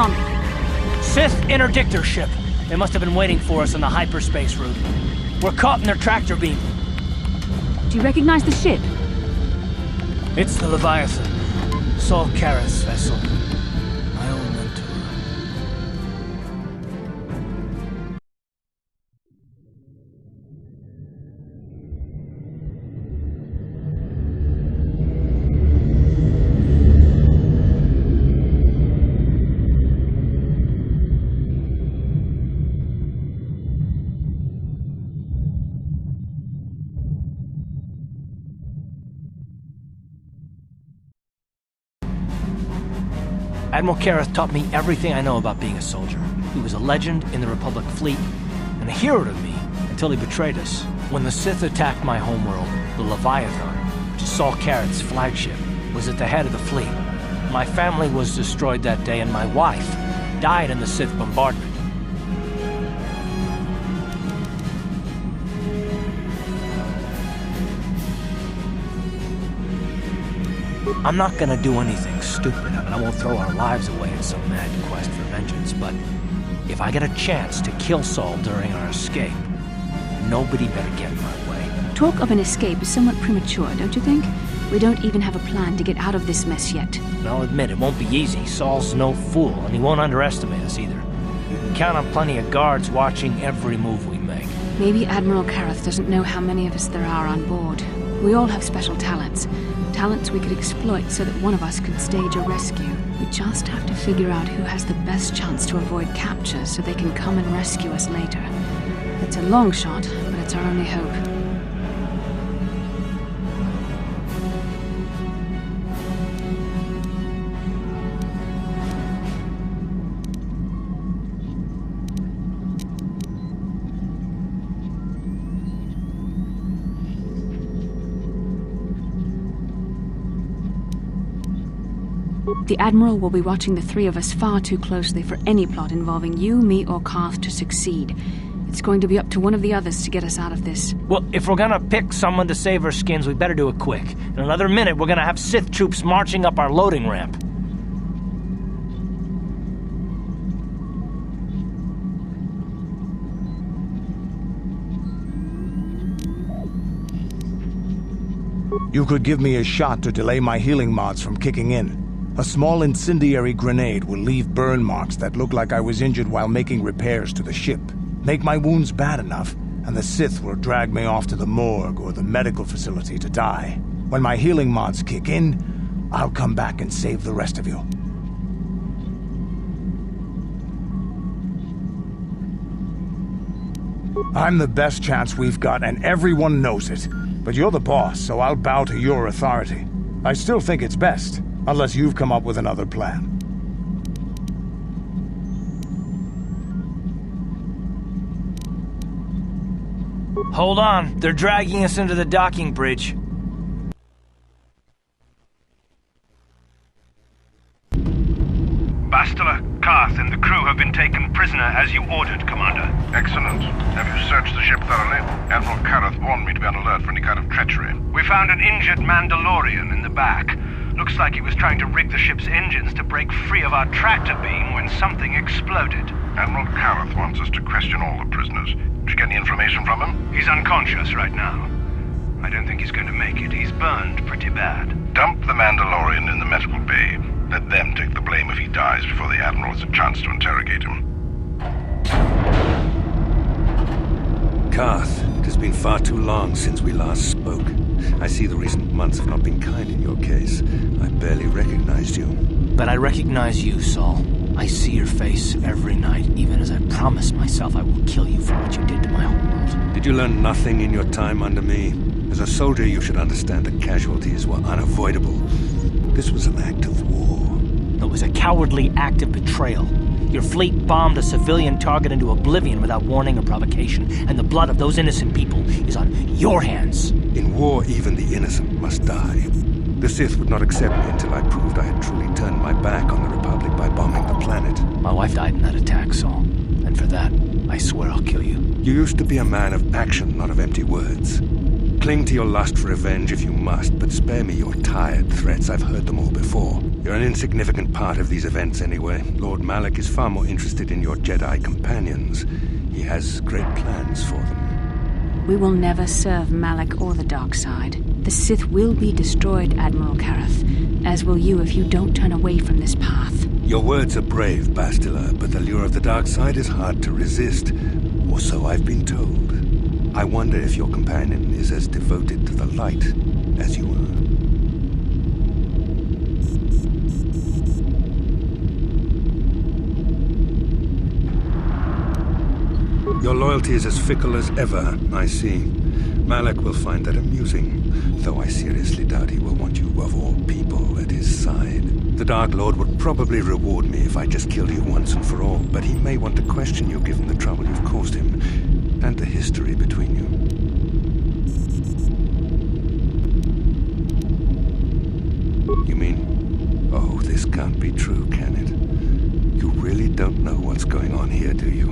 on? Sith interdictor ship. They must have been waiting for us on the hyperspace route. We're caught in their tractor beam. Do you recognize the ship? It's the Leviathan. Saul Karath's vessel. My old mentor. Admiral Carth taught me everything I know about being a soldier. He was a legend in the Republic fleet, and a hero to me until he betrayed us. When the Sith attacked my homeworld, the Leviathan, which is Saul Karath's flagship, was at the head of the fleet. My family was destroyed that day, and my wife died in the Sith bombardment. I'm not gonna do anything stupid. I mean, I won't throw our lives away in some mad quest for vengeance, but if I get a chance to kill Saul during our escape, nobody better get in my way. Talk of an escape is somewhat premature, don't you think? We don't even have a plan to get out of this mess yet. And I'll admit, it won't be easy. Saul's no fool, and he won't underestimate us either. You can count on plenty of guards watching every move we make. Maybe Admiral Karath doesn't know how many of us there are on board. We all have special talents. Talents we could exploit so that one of us could stage a rescue. We just have to figure out who has the best chance to avoid capture so they can come and rescue us later. It's a long shot, but it's our only hope. The Admiral will be watching the three of us far too closely for any plot involving you, me, or Carth to succeed. It's going to be up to one of the others to get us out of this. Well, if we're gonna pick someone to save our skins, we better do it quick. In another minute, we're gonna have Sith troops marching up our loading ramp. You could give me a shot to delay my healing mods from kicking in. A small incendiary grenade will leave burn marks that look like I was injured while making repairs to the ship. Make my wounds bad enough, and the Sith will drag me off to the morgue or the medical facility to die. When my healing mods kick in, I'll come back and save the rest of you. I'm the best chance we've got, and everyone knows it. But you're the boss, so I'll bow to your authority. I still think it's best, unless you've come up with another plan. Hold on, they're dragging us into the docking bridge. Bastila, Carth, and the crew have been taken prisoner as you ordered, Commander. Excellent. Have you searched the ship thoroughly? Admiral Karath warned me to be on alert for any kind of treachery. We found an injured Mandalorian in the back. Looks like he was trying to rig the ship's engines to break free of our tractor beam when something exploded. Admiral Karath wants us to question all the prisoners. Did you get any information from him? He's unconscious right now. I don't think he's going to make it. He's burned pretty bad. Dump the Mandalorian in the medical bay. Let them take the blame if he dies before the Admiral has a chance to interrogate him. Carth, it has been far too long since we last spoke. I see the recent months have not been kind in your case. I barely recognized you. But I recognize you, Saul. I see your face every night, even as I promise myself I will kill you for what you did to my homeworld. Did you learn nothing in your time under me? As a soldier, you should understand that casualties were unavoidable. This was an act of war. It was a cowardly act of betrayal. Your fleet bombed a civilian target into oblivion without warning or provocation, and the blood of those innocent people is on your hands. In war, even the innocent must die. The Sith would not accept me until I proved I had truly turned my back on the Republic by bombing the planet. My wife died in that attack, Saul. And for that, I swear I'll kill you. You used to be a man of action, not of empty words. Cling to your lust for revenge if you must, but spare me your tired threats. I've heard them all before. You're an insignificant part of these events anyway. Lord Malak is far more interested in your Jedi companions. He has great plans for them. We will never serve Malak or the dark side. The Sith will be destroyed, Admiral Karath, as will you if you don't turn away from this path. Your words are brave, Bastila, but the lure of the dark side is hard to resist. Or so I've been told. I wonder if your companion is as devoted to the light as you are. Your loyalty is as fickle as ever, I see. Malak will find that amusing, though I seriously doubt he will want you of all people at his side. The Dark Lord would probably reward me if I just killed you once and for all, but he may want to question you given the trouble you've caused him, and the history between you. You mean, oh, this can't be true, can it? You really don't know what's going on here, do you?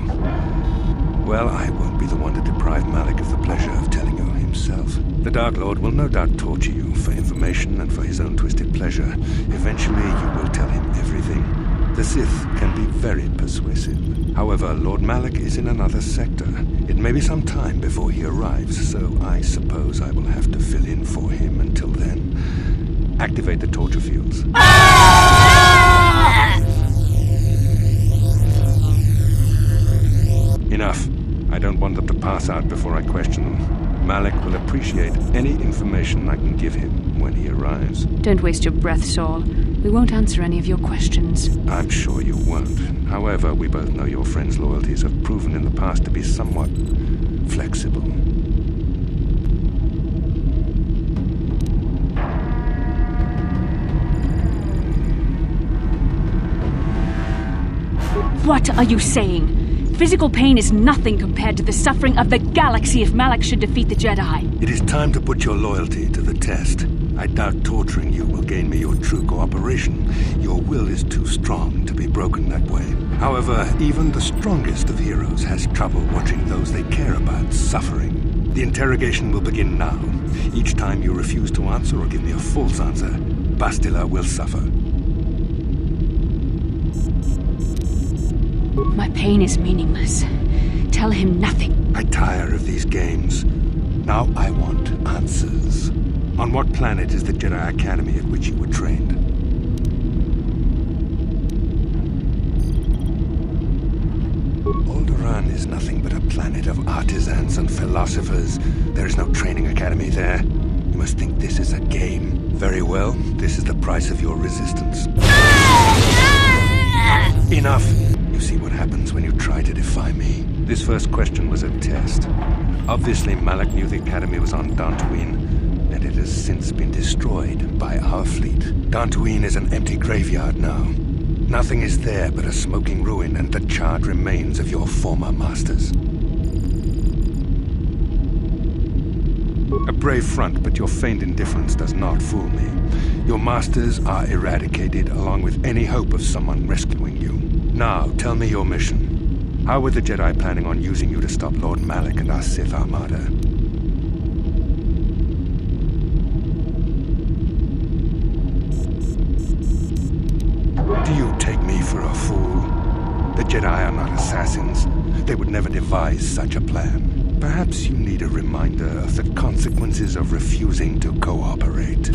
Well, I won't be the one to deprive Malak of the pleasure of telling you himself. The Dark Lord will no doubt torture you for information and for his own twisted pleasure. Eventually, you will tell him everything. The Sith can be very persuasive. However, Lord Malak is in another sector. It may be some time before he arrives, so I suppose I will have to fill in for him until then. Activate the torture fields. Enough. I don't want them to pass out before I question them. Malak will appreciate any information I can give him when he arrives. Don't waste your breath, Saul. We won't answer any of your questions. I'm sure you won't. However, we both know your friend's loyalties have proven in the past to be somewhat flexible. What are you saying? Physical pain is nothing compared to the suffering of the galaxy if Malak should defeat the Jedi. It is time to put your loyalty to the test. I doubt torturing you will gain me your true cooperation. Your will is too strong to be broken that way. However, even the strongest of heroes has trouble watching those they care about suffering. The interrogation will begin now. Each time you refuse to answer or give me a false answer, Bastila will suffer. My pain is meaningless. Tell him nothing. I tire of these games. Now I want answers. On what planet is the Jedi Academy at which you were trained? Alderaan is nothing but a planet of artisans and philosophers. There is no training academy there. You must think this is a game. Very well, this is the price of your resistance. Enough! You see what happens when you try to defy me. This first question was a test. Obviously, Malak knew the Academy was on Tatooine, and it has since been destroyed by our fleet. Tatooine is an empty graveyard now. Nothing is there but a smoking ruin and the charred remains of your former masters. A brave front, but your feigned indifference does not fool me. Your masters are eradicated, along with any hope of someone rescuing you. Now, tell me your mission. How were the Jedi planning on using you to stop Lord Malak and our Sith Armada? Do you take me for a fool? The Jedi are not assassins. They would never devise such a plan. Perhaps you need a reminder of the consequences of refusing to cooperate.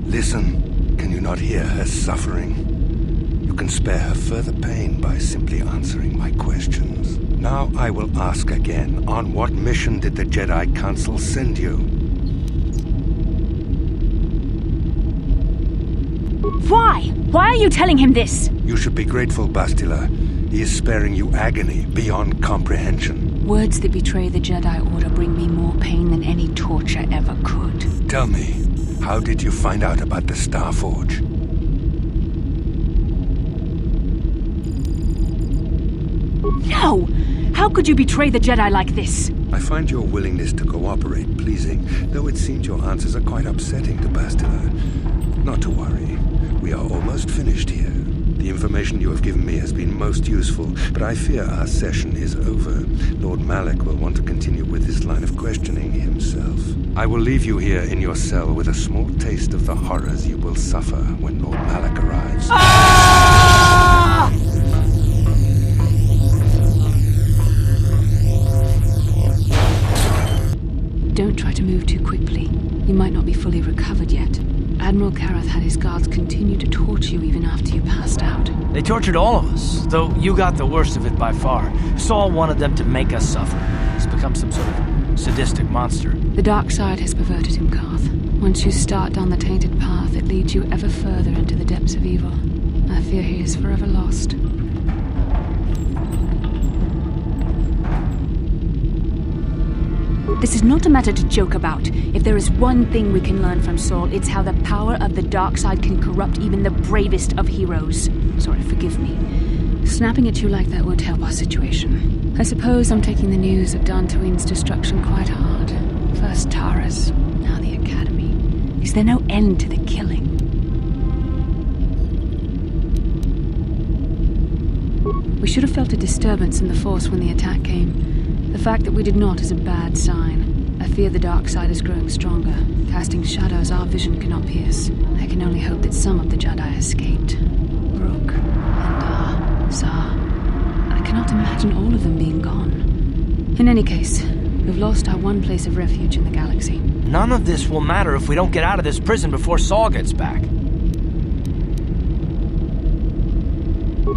Listen, can you not hear her suffering? You can spare her further pain by simply answering my questions. Now I will ask again, on what mission did the Jedi Council send you? Why? Why are you telling him this? You should be grateful, Bastila. He is sparing you agony beyond comprehension. Words that betray the Jedi Order bring me more pain than any torture ever could. Tell me, how did you find out about the Starforge? No! How could you betray the Jedi like this? I find your willingness to cooperate pleasing, though it seems your answers are quite upsetting to Bastila. Not to worry. We are almost finished here. The The information you have given me has been most useful, but I fear our session is over. Lord Malak will want to continue with this line of questioning himself. I will leave you here in your cell with a small taste of the horrors you will suffer when Lord Malak arrives. Don't try to move too quickly. You might not be fully recovered yet. Admiral Karath had his guards continue to torture you even after you passed out. They tortured all of us, though you got the worst of it by far. Saul wanted them to make us suffer. He's become some sort of sadistic monster. The dark side has perverted him, Carth. Once you start down the tainted path, it leads you ever further into the depths of evil. I fear he is forever lost. This is not a matter to joke about. If there is one thing we can learn from Saul, it's how the power of the dark side can corrupt even the bravest of heroes. Sorry, forgive me. Snapping at you like that won't help our situation. I suppose I'm taking the news of Tatooine's destruction quite hard. First Taras, now the Academy. Is there no end to the killing? We should have felt a disturbance in the Force when the attack came. The fact that we did not is a bad sign. I fear the dark side is growing stronger, casting shadows our vision cannot pierce. I can only hope that some of the Jedi escaped. Rook, Endar, Zar. I cannot imagine all of them being gone. In any case, we've lost our one place of refuge in the galaxy. None of this will matter if we don't get out of this prison before Saul gets back.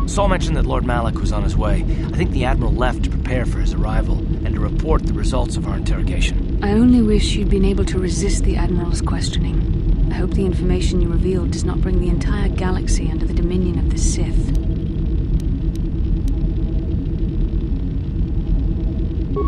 Saul mentioned that Lord Malak was on his way. I think the Admiral left to prepare for his arrival, and to report the results of our interrogation. I only wish you'd been able to resist the Admiral's questioning. I hope the information you revealed does not bring the entire galaxy under the dominion of the Sith.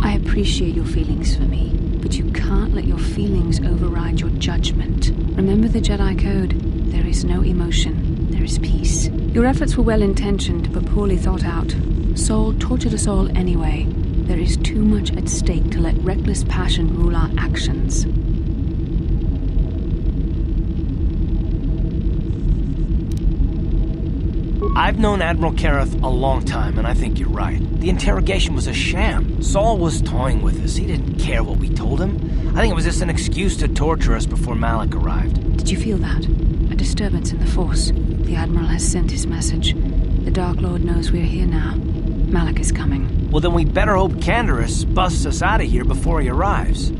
I appreciate your feelings for me, but you can't let your feelings override your judgment. Remember the Jedi Code. There is no emotion. There is peace. Your efforts were well-intentioned, but poorly thought out. Saul tortured us all anyway. There is too much at stake to let reckless passion rule our actions. I've known Admiral Karath a long time, and I think you're right. The interrogation was a sham. Saul was toying with us. He didn't care what we told him. I think it was just an excuse to torture us before Malak arrived. Did you feel that? A disturbance in the Force. The Admiral has sent his message. The Dark Lord knows we're here now. Malak is coming. Well, then we better hope Canderous busts us out of here before he arrives.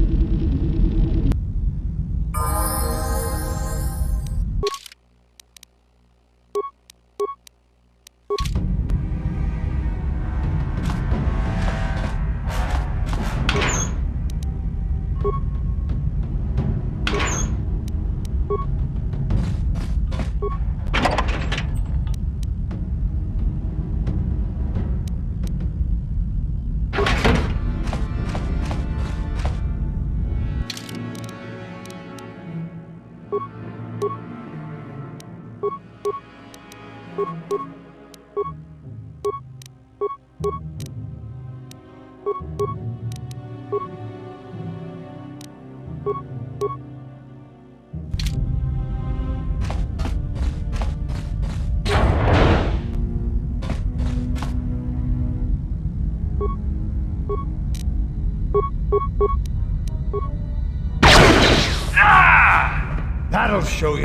That'll show you.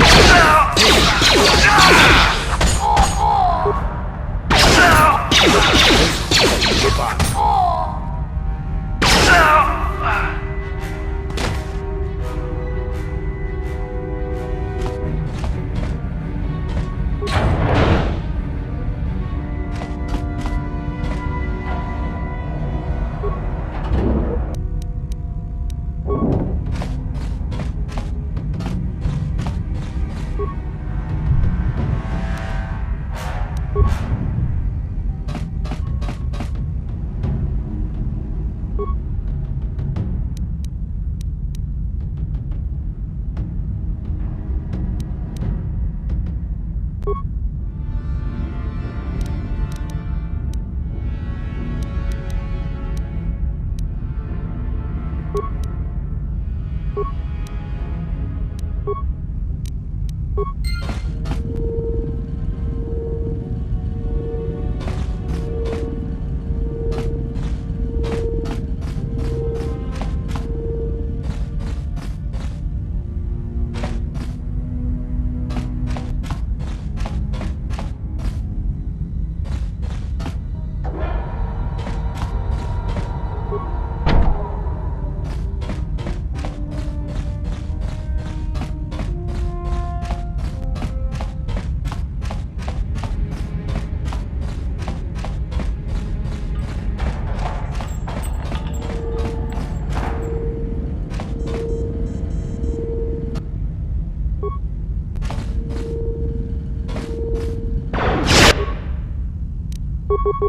This is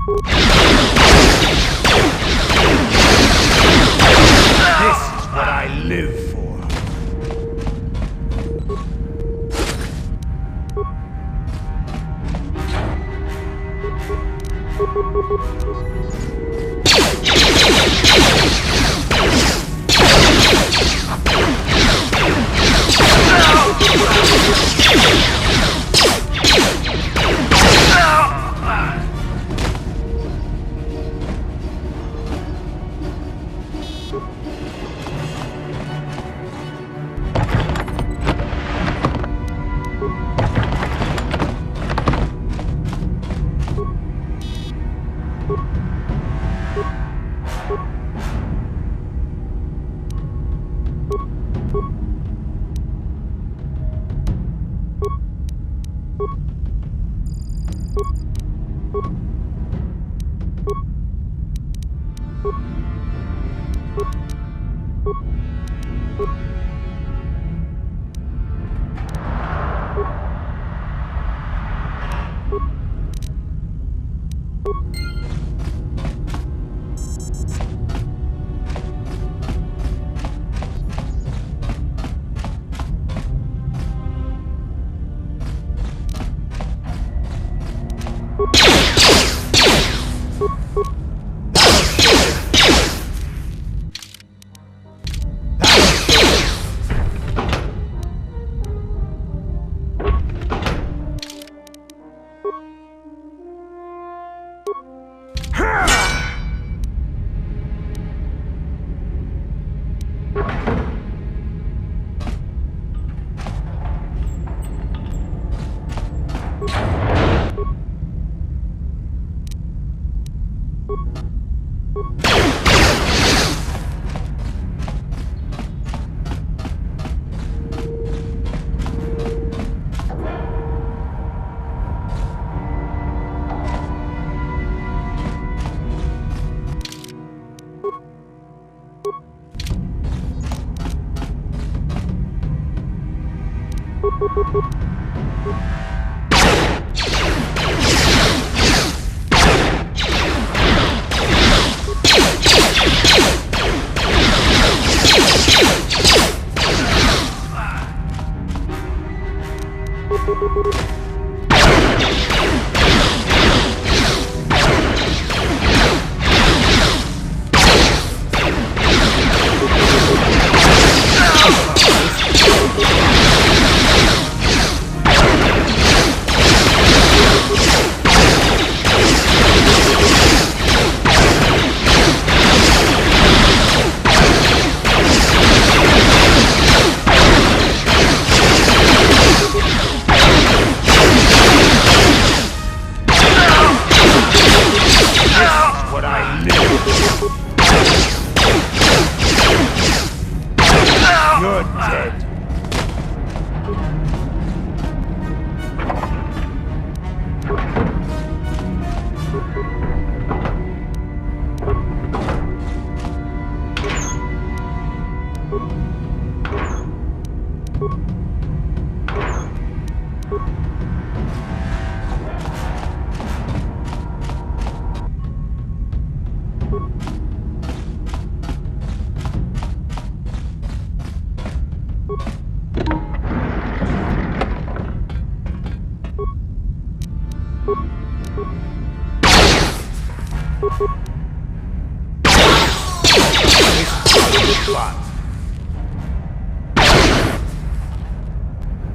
what I live for.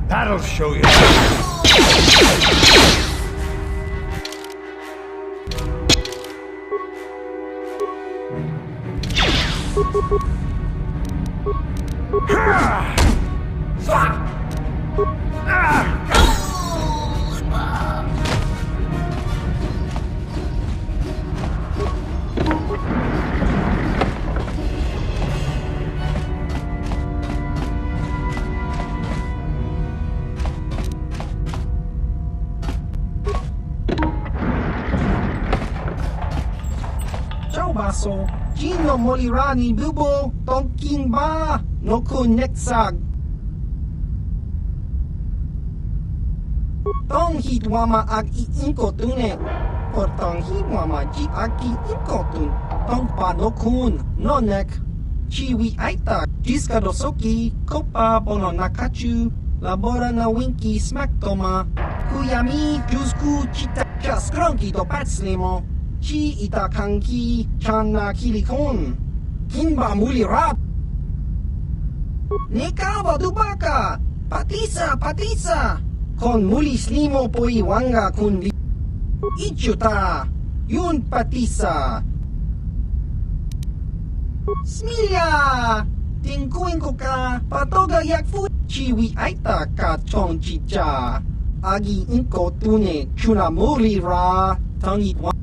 That'll show you. Baso, Gino Molirani Bubo, Tonking Ba, Noku Nexag. Tong Hitwama ag iinko tune, Portang himama ji aki inkotun. Tong panokun nonek. Chiwi aita jiskadosoki kopa bono nakachu. Labora na winki smaktoma. Kuyami jusku chita chaskronki to patslemo. Chi ita kanki chana kilikon. Kinba muli rap. Nekawa dubaka. Patisa. Kon muli slimo poi wanga kun li. Ichuta. Yun patisa. Smilya. Tingkuin ko ka. Patoga yakfu. Chiwi aita ka chong chicha. Agi inko tune chuna muli ra. Tangit wa.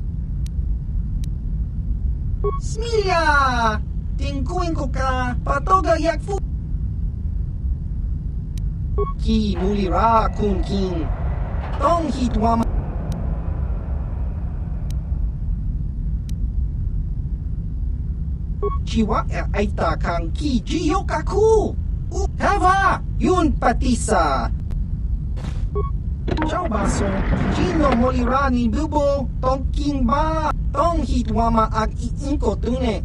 Smilya. Tingkuin ko ka. Patoga yakfu. Ki muli ra kun kin. Tong hitwama. Chiwa aita kang ki jiyokaku. Hava yun patisa. Ciao baso. Jino molirani bubo. Tong king ba. Tong hitwama ag iinko tune.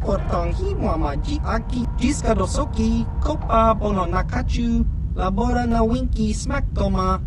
Portang himwama ji aki jiskadosoki. Kopa bono nakachu. Labora na winki smaktoma.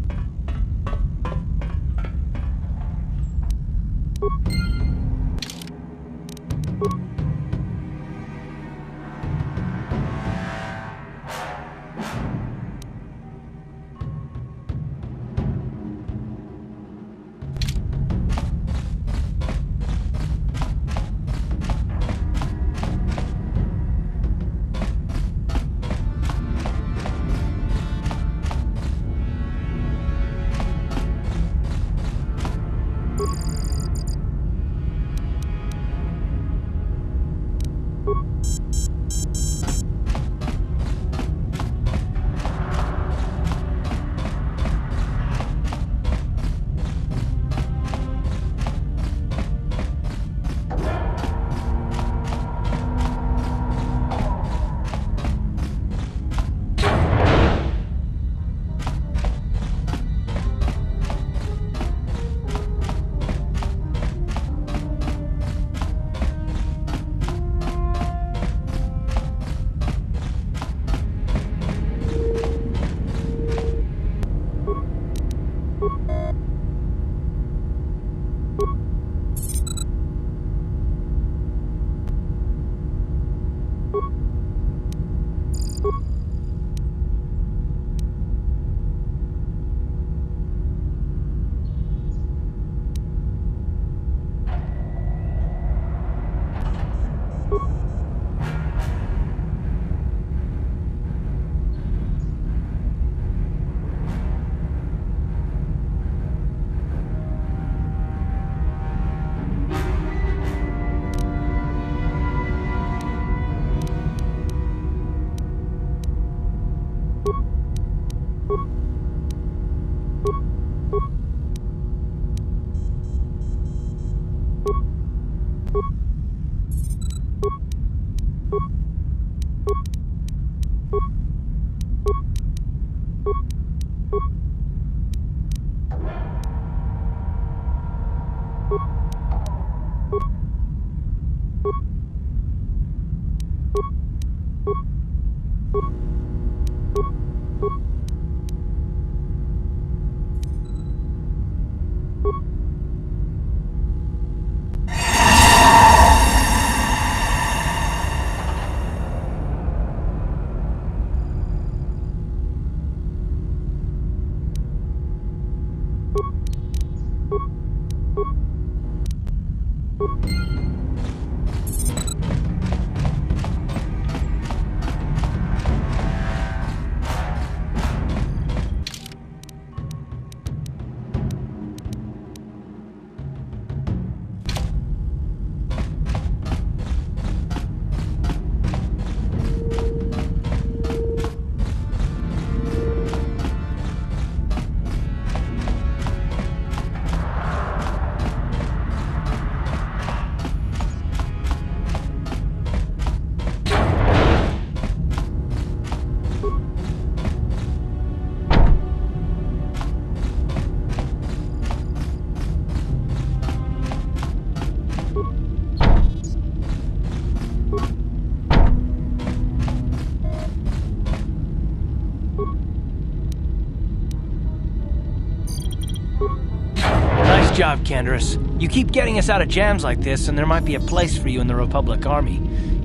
job, Canderous. You keep getting us out of jams like this, and there might be a place for you in the Republic Army,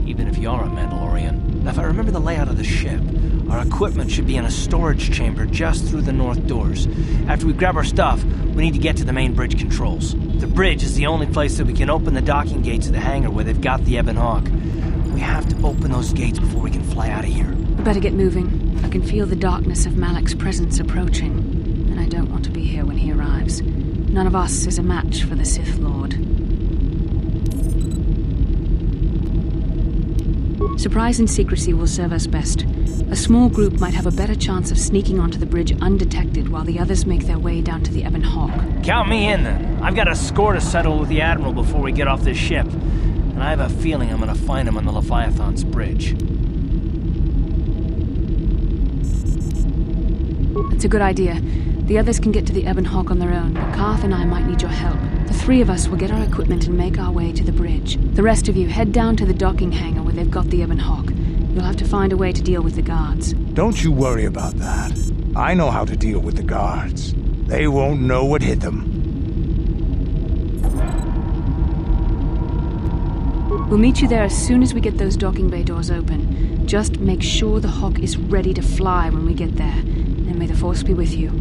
even if you are a Mandalorian. Now, if I remember the layout of the ship, our equipment should be in a storage chamber just through the north doors. After we grab our stuff, we need to get to the main bridge controls. The bridge is the only place that we can open the docking gates of the hangar where they've got the Ebon Hawk. We have to open those gates before we can fly out of here. We better get moving. I can feel the darkness of Malak's presence approaching, and I don't want to be here when he arrives. None of us is a match for the Sith Lord. Surprise and secrecy will serve us best. A small group might have a better chance of sneaking onto the bridge undetected while the others make their way down to the Ebon Hawk. Count me in, then. I've got a score to settle with the Admiral before we get off this ship. And I have a feeling I'm gonna find him on the Leviathan's bridge. That's a good idea. The others can get to the Ebon Hawk on their own, but Carth and I might need your help. The three of us will get our equipment and make our way to the bridge. The rest of you head down to the docking hangar where they've got the Ebon Hawk. You'll have to find a way to deal with the guards. Don't you worry about that. I know how to deal with the guards. They won't know what hit them. We'll meet you there as soon as we get those docking bay doors open. Just make sure the Hawk is ready to fly when we get there. And may the Force be with you.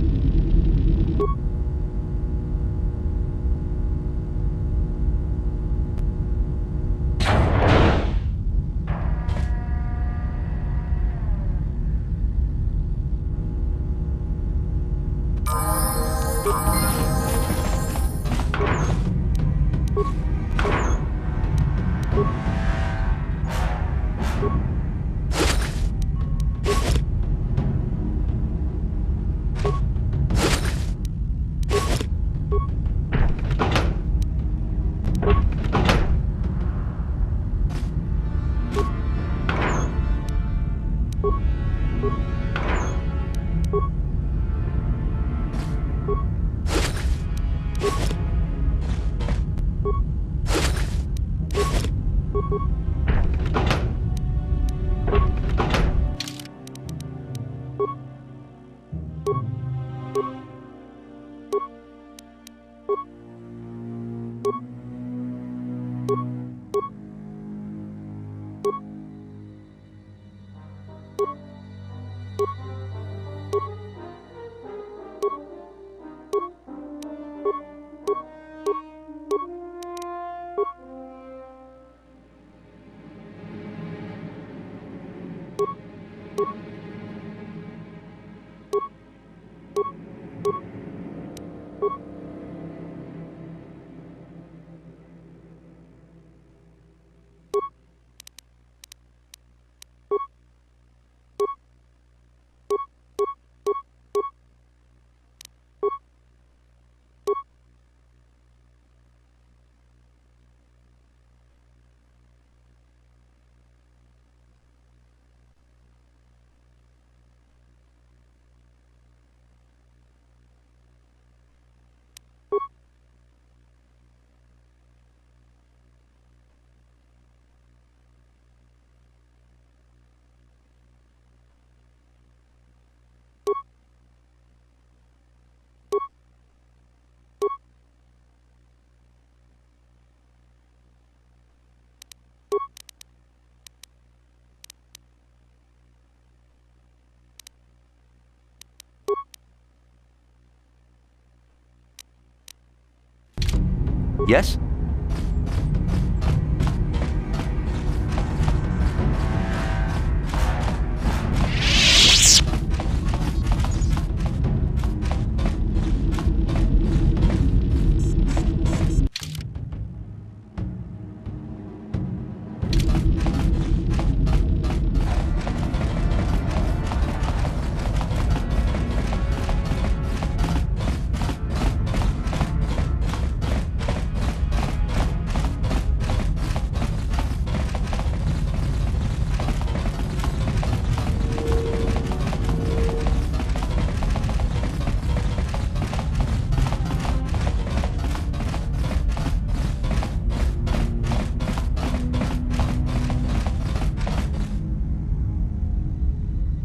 Yes?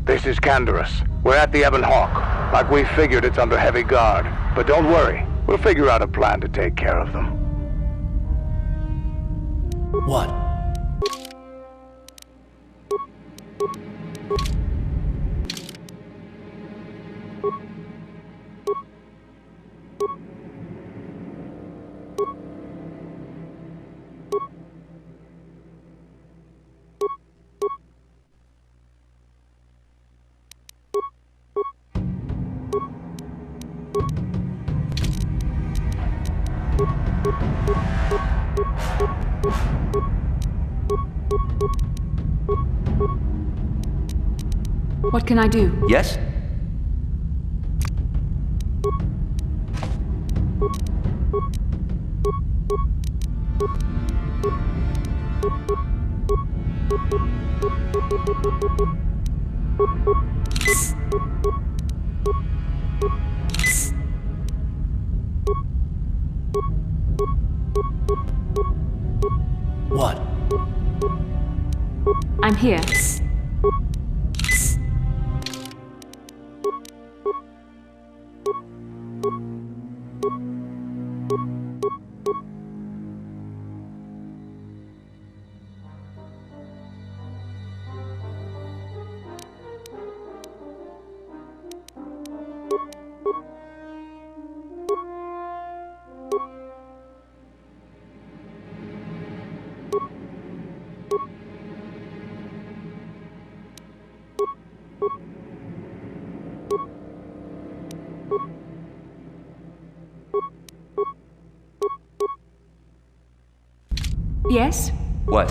This is Canderous. We're at the Ebon Hawk. Like we figured, it's under heavy guard. But don't worry, We'll figure out a plan to take care of them. What? What can I do? Yes? What? I'm here. Yes? What?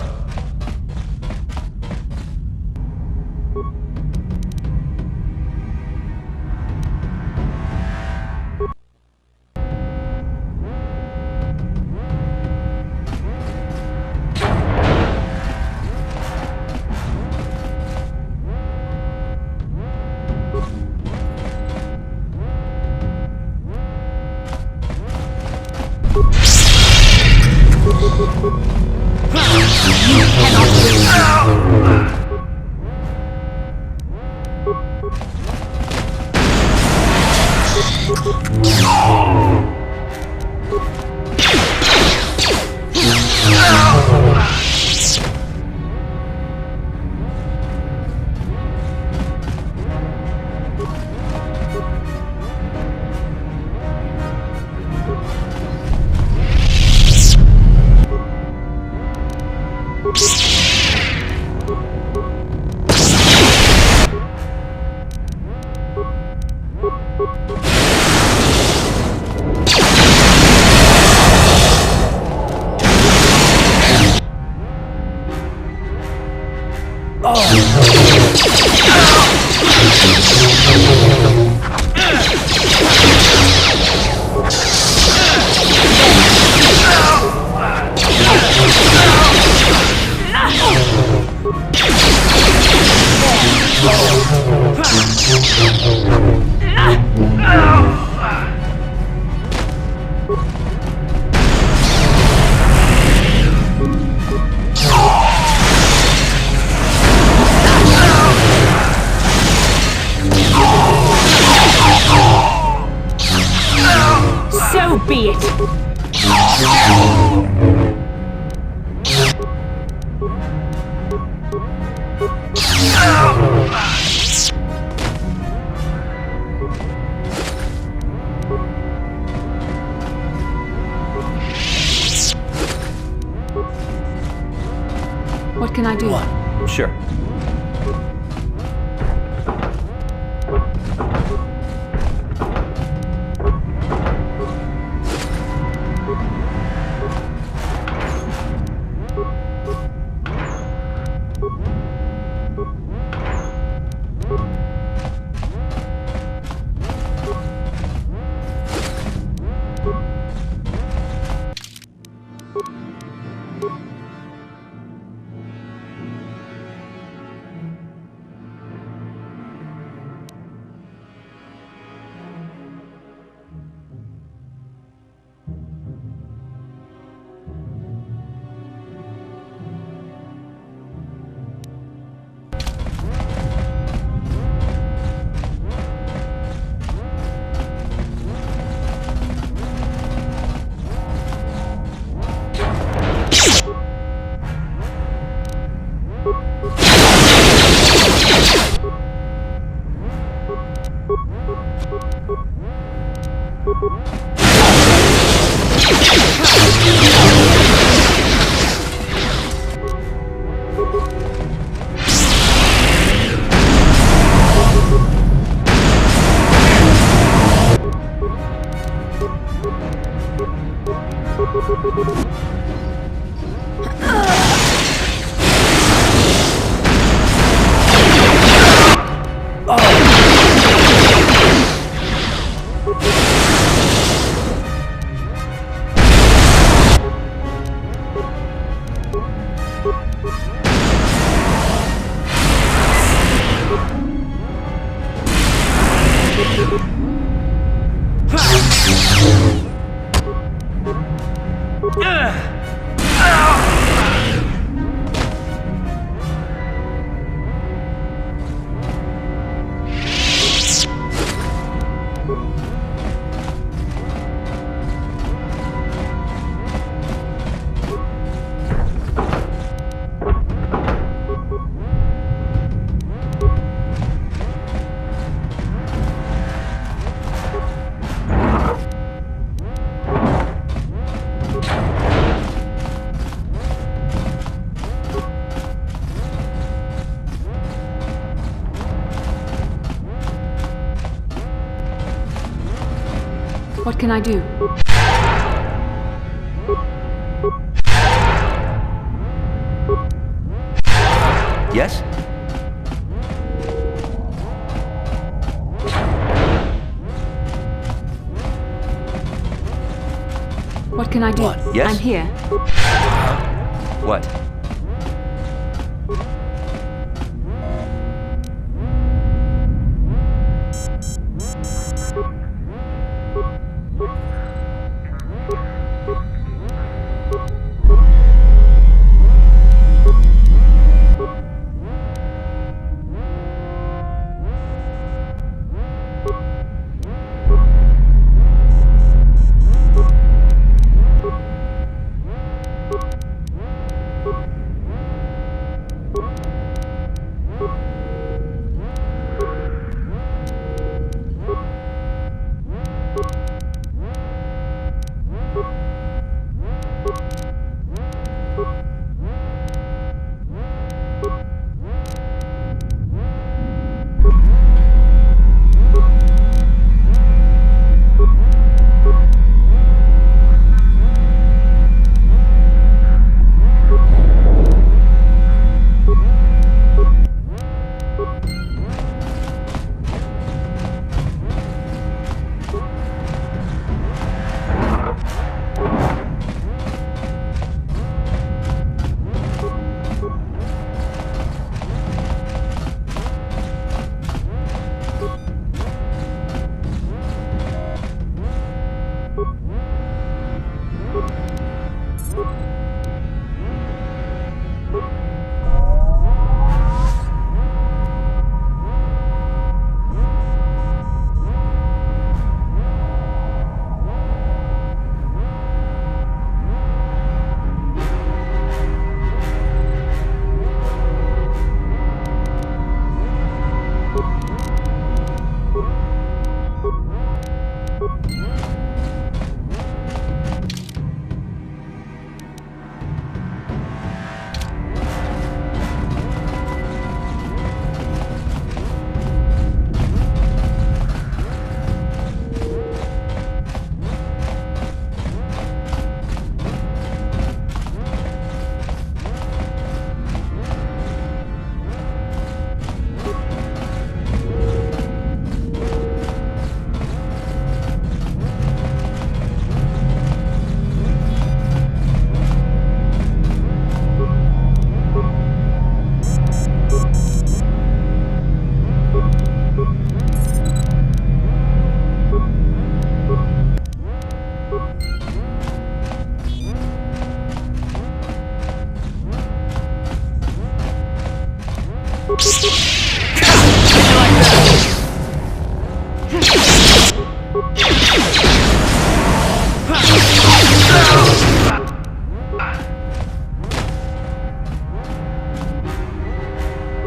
So be it! What can I do? What? Sure. What can I do? Yes? What can I do? What? Yes? I'm here. What?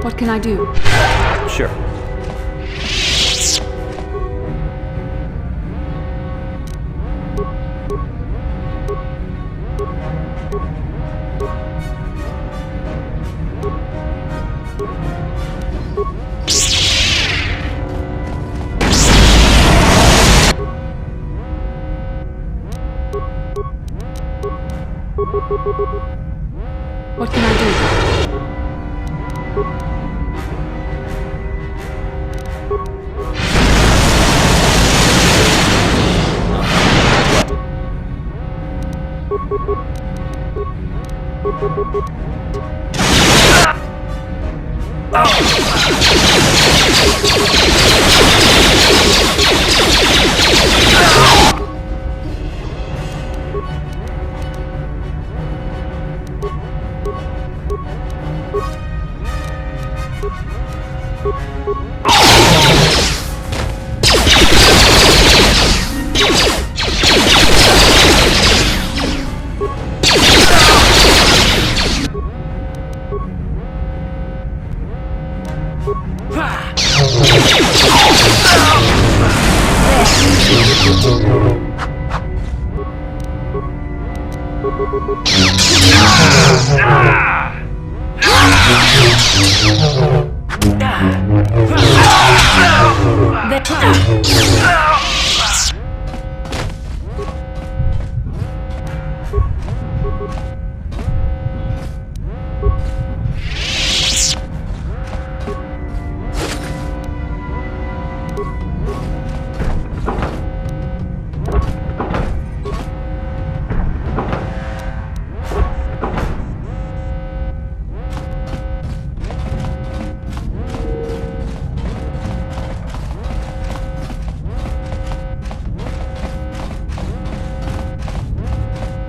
What can I do? Sure. What can I do?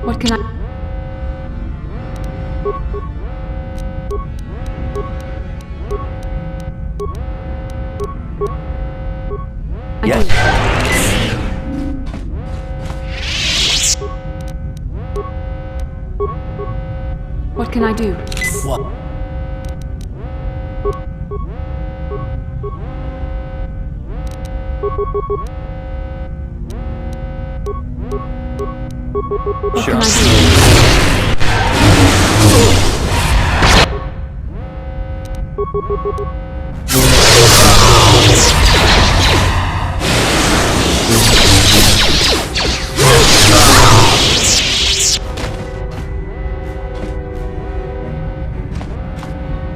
What can I... Yes. What can I do? What? What Sure. can I do?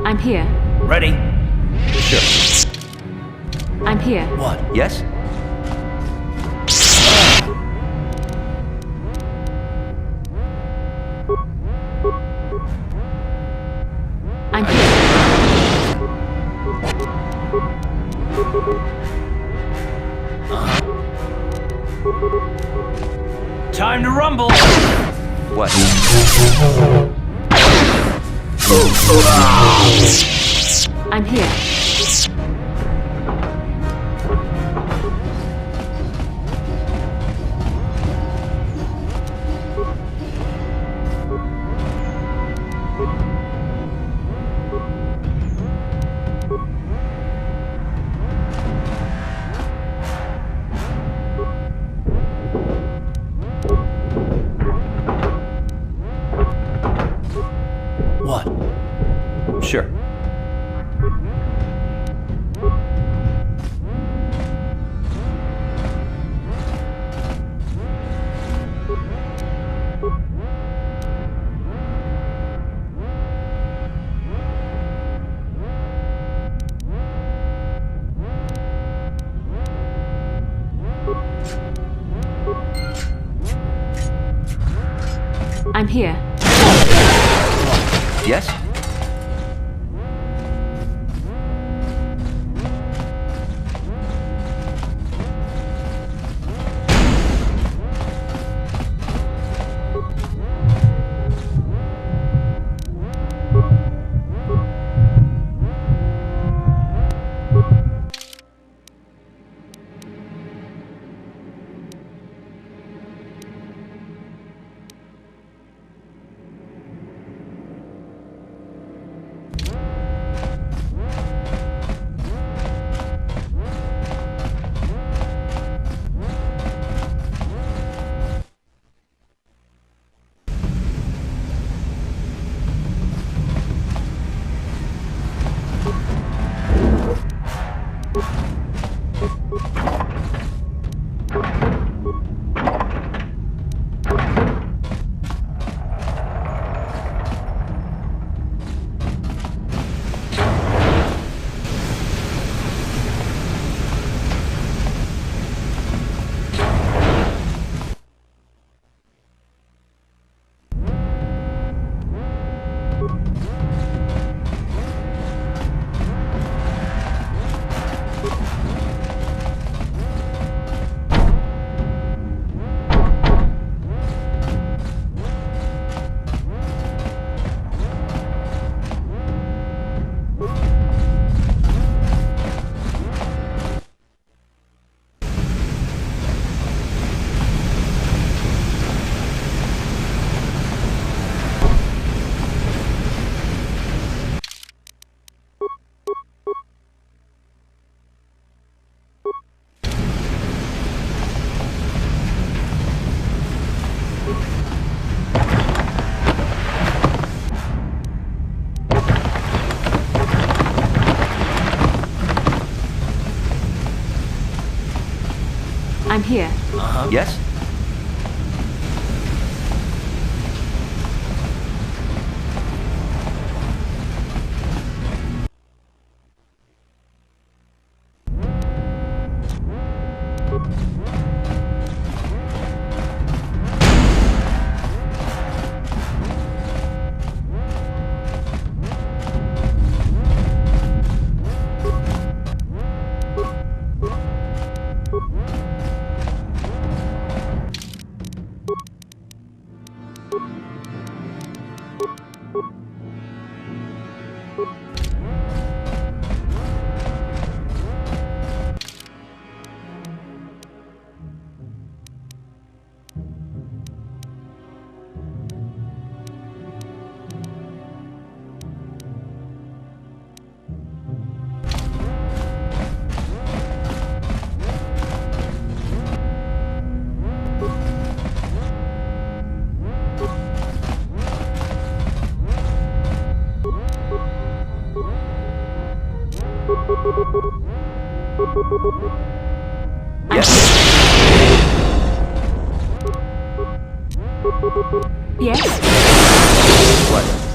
I'm here. Ready? Sure. I'm here. What? Yes? I'm here. Time to rumble! What? I'm here. What? Sure. I'm here. Yes? here. Yes? Yes? What?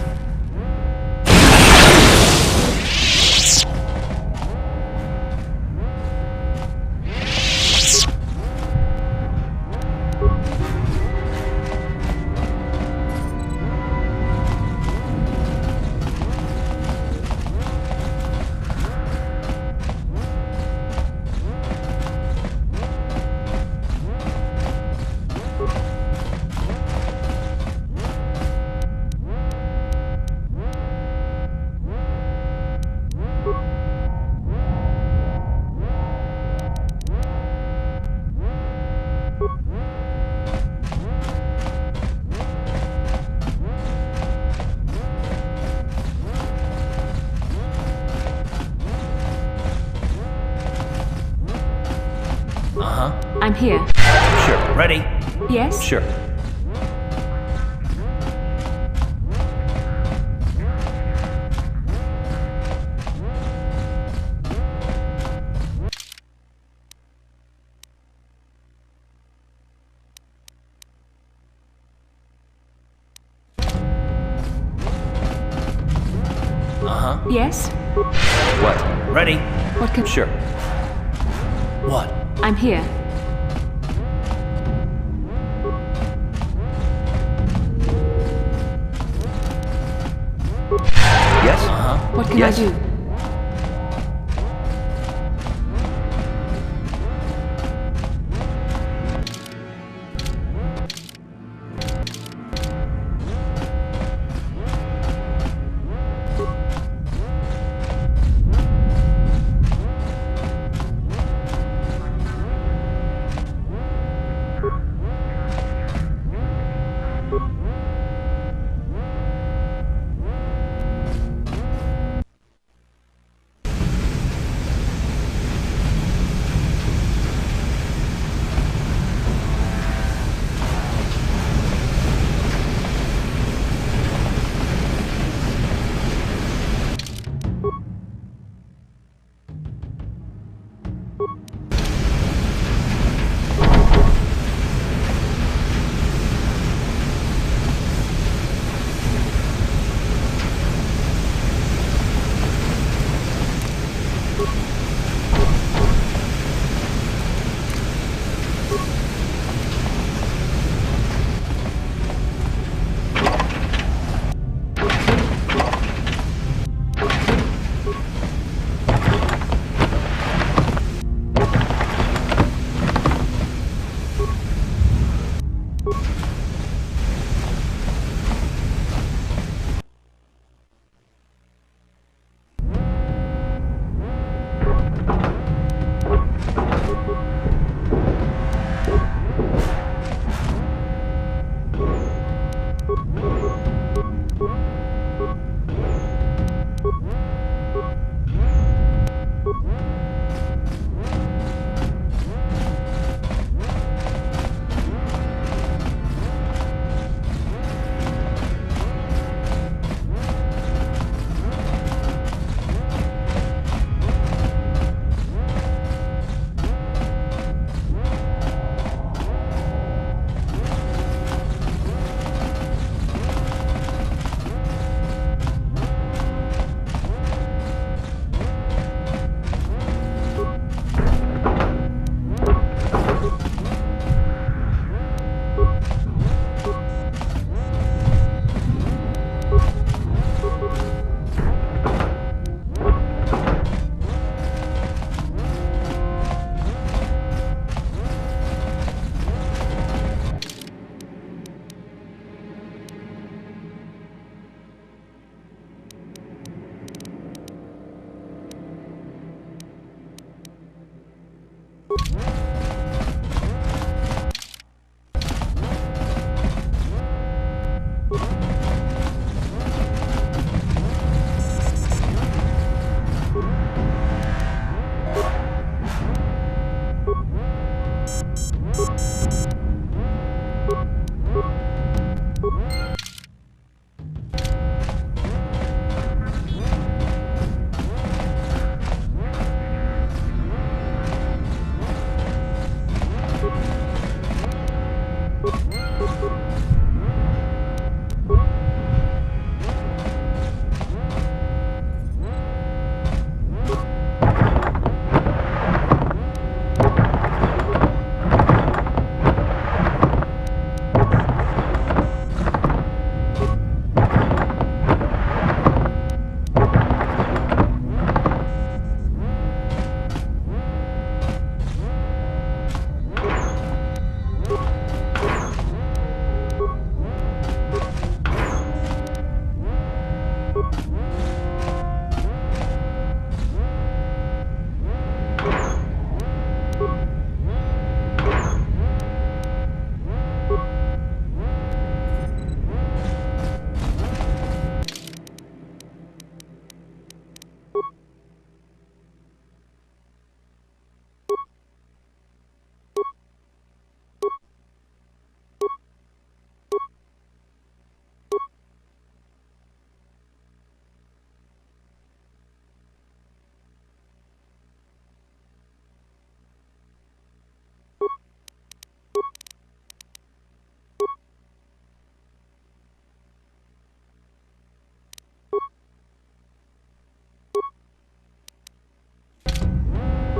I'm here. Sure. Ready? Yes? Sure. Yes? What? Ready? What can... Sure. What? I'm here. Yes? What can Yes. I do?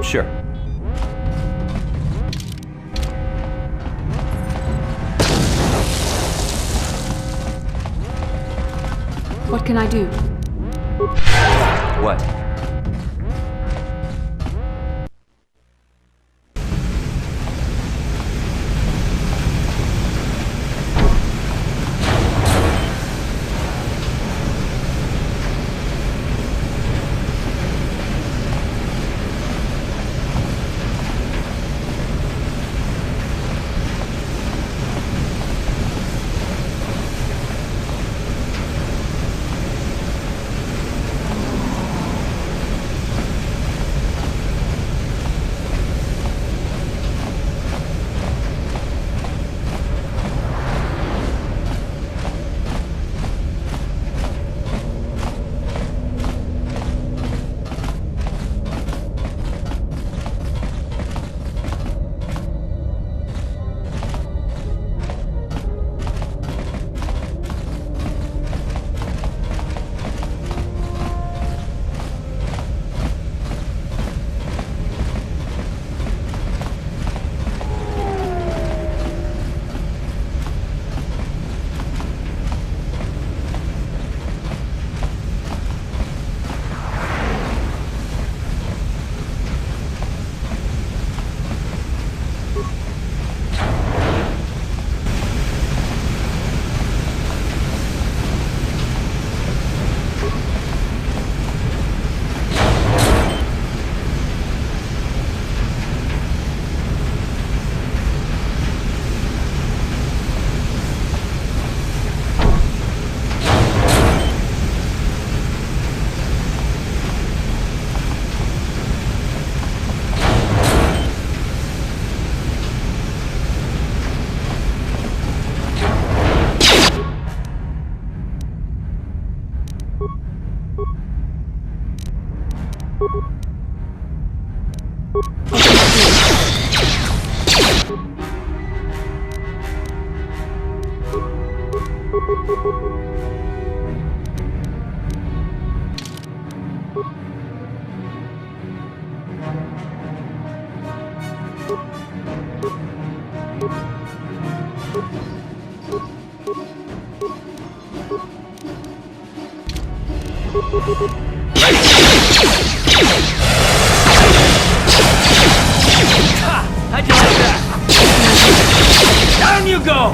Sure. What can I do? What? How'd you like that? Down you go!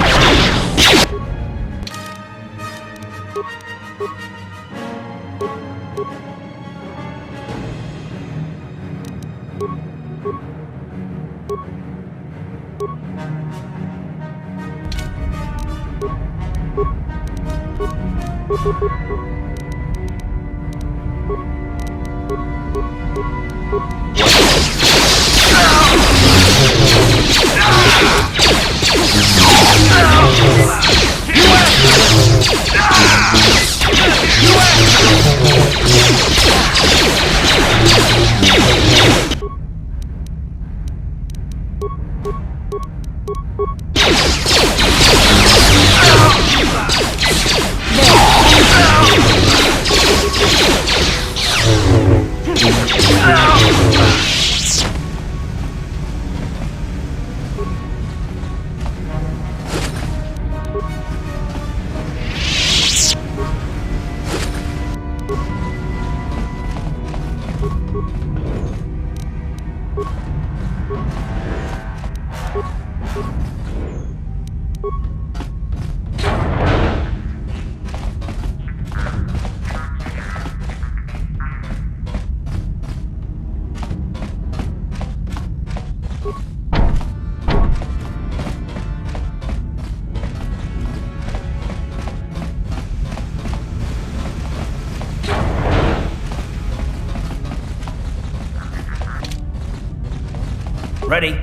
Ready?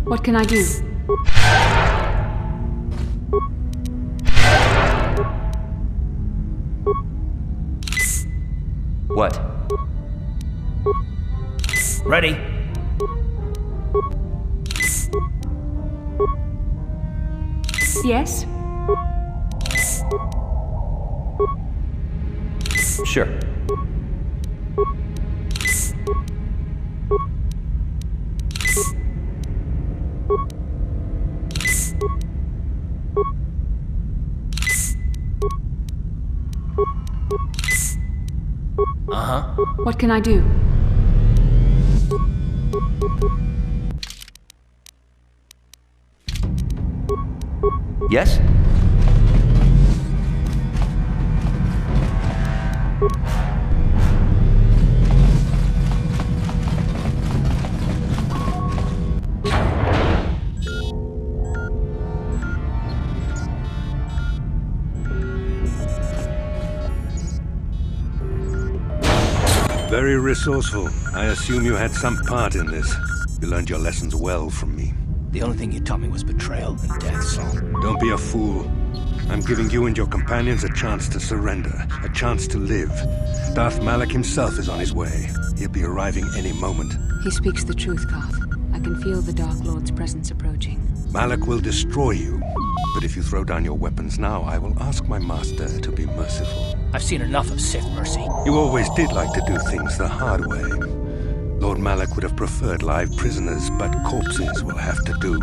What can I do? What? Ready? Yes? Sure. Uh-huh. What can I do? Yes? Very resourceful. I assume you had some part in this. You learned your lessons well from me. The only thing you taught me was betrayal and death, Saul. Don't be a fool. I'm giving you and your companions a chance to surrender, a chance to live. Darth Malak himself is on his way. He'll be arriving any moment. He speaks the truth, Carth. I can feel the Dark Lord's presence approaching. Malak will destroy you. But if you throw down your weapons now, I will ask my master to be merciful. I've seen enough of Sith mercy. You always did like to do things the hard way. Lord Malak would have preferred live prisoners, but corpses will have to do.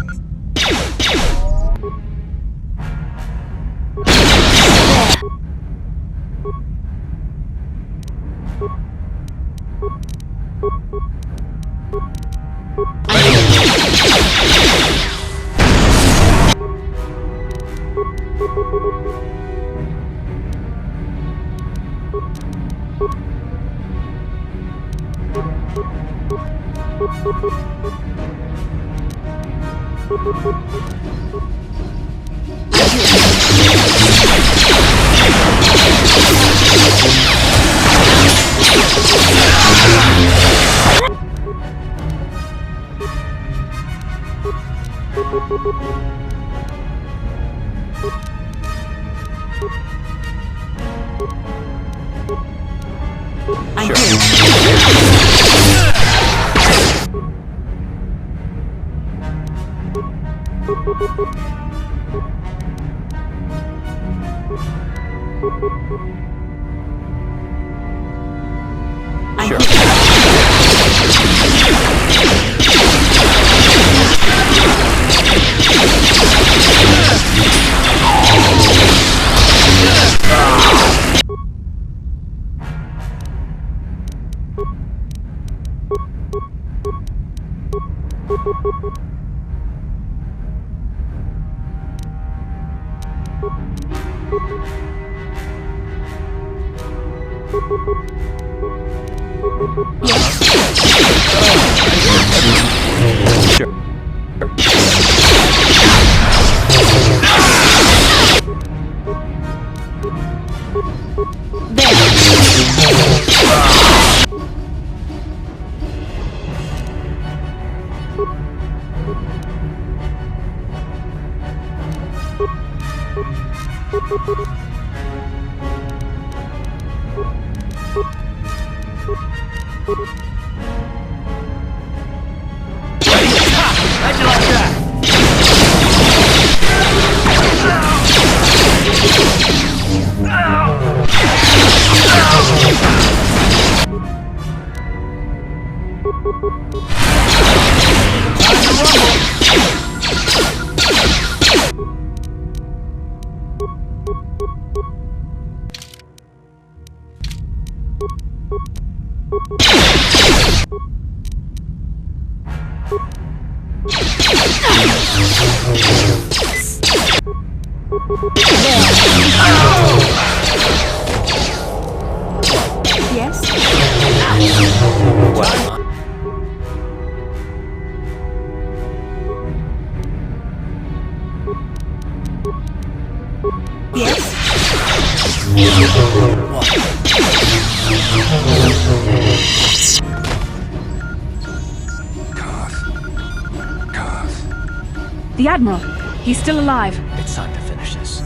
The Admiral. He's still alive. It's time to finish this.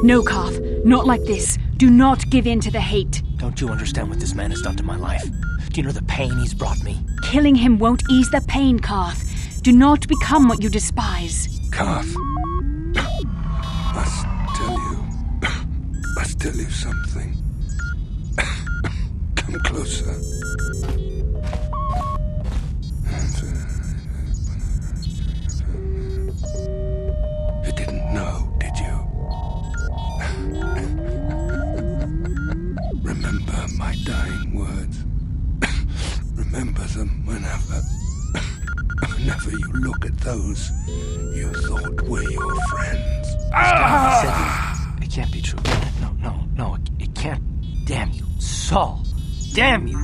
No, Carth. Not like this. Do not give in to the hate. Don't you understand what this man has done to my life? Do you know the pain he's brought me? Killing him won't ease the pain, Carth. Do not become what you despise. Carth, must tell you something. Come closer. remember my dying words. Remember them whenever you look at those you thought were your friends. It can't be true. No, it can't. Damn you, Saul. Damn you.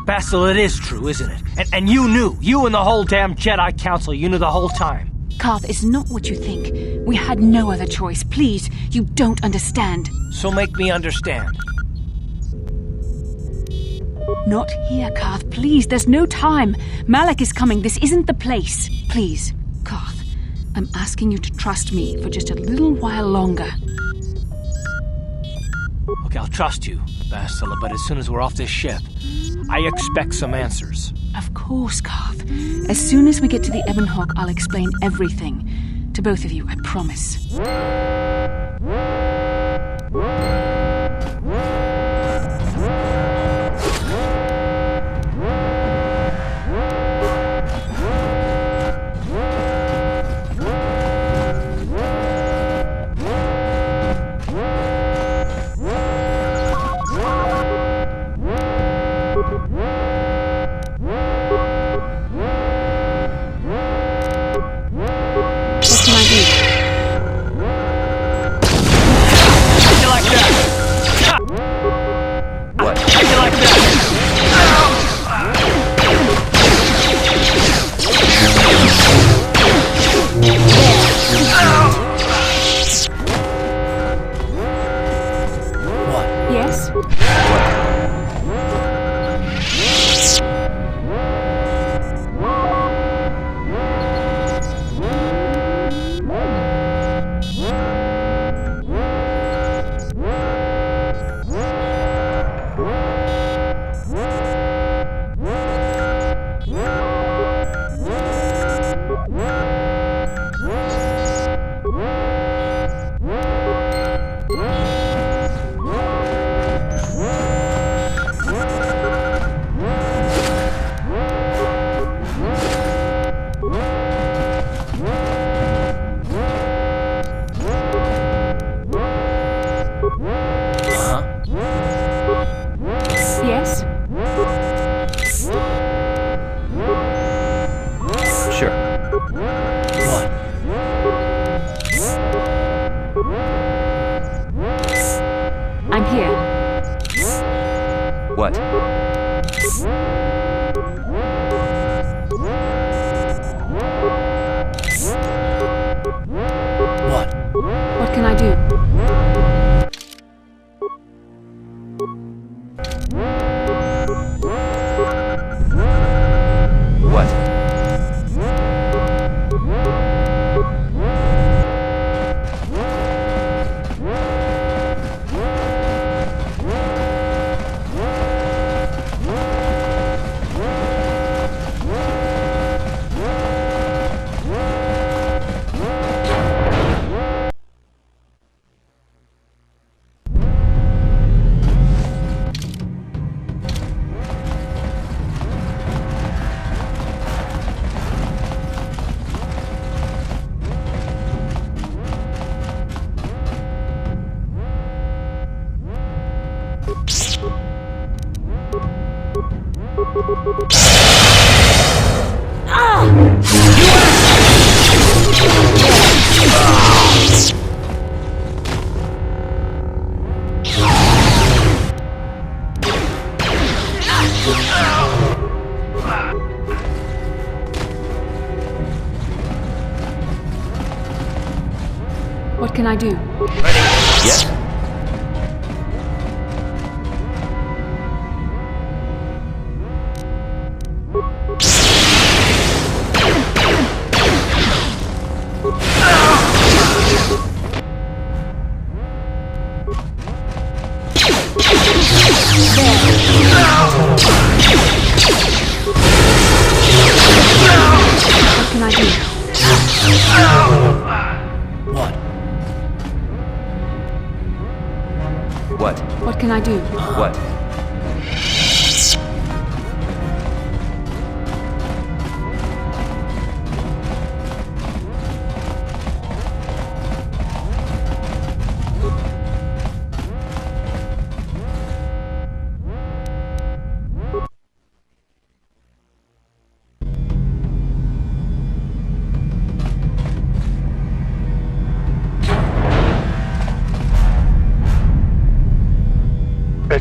Bastila, it is true, isn't it? And you knew. You and the whole damn Jedi Council, you knew the whole time. Carth, it's not what you think. We had no other choice. Please, you don't understand. So make me understand. Not here, Carth. Please, there's no time. Malak is coming. This isn't the place. Please, Carth, I'm asking you to trust me for just a little while longer. Okay, I'll trust you, Bastila, but as soon as we're off this ship, I expect some answers. Of course, Carth. As soon as we get to the Ebon Hawk, I'll explain everything. To both of you, I promise. What can I do? Ready? Yes. What can I do? What? What can I do? What?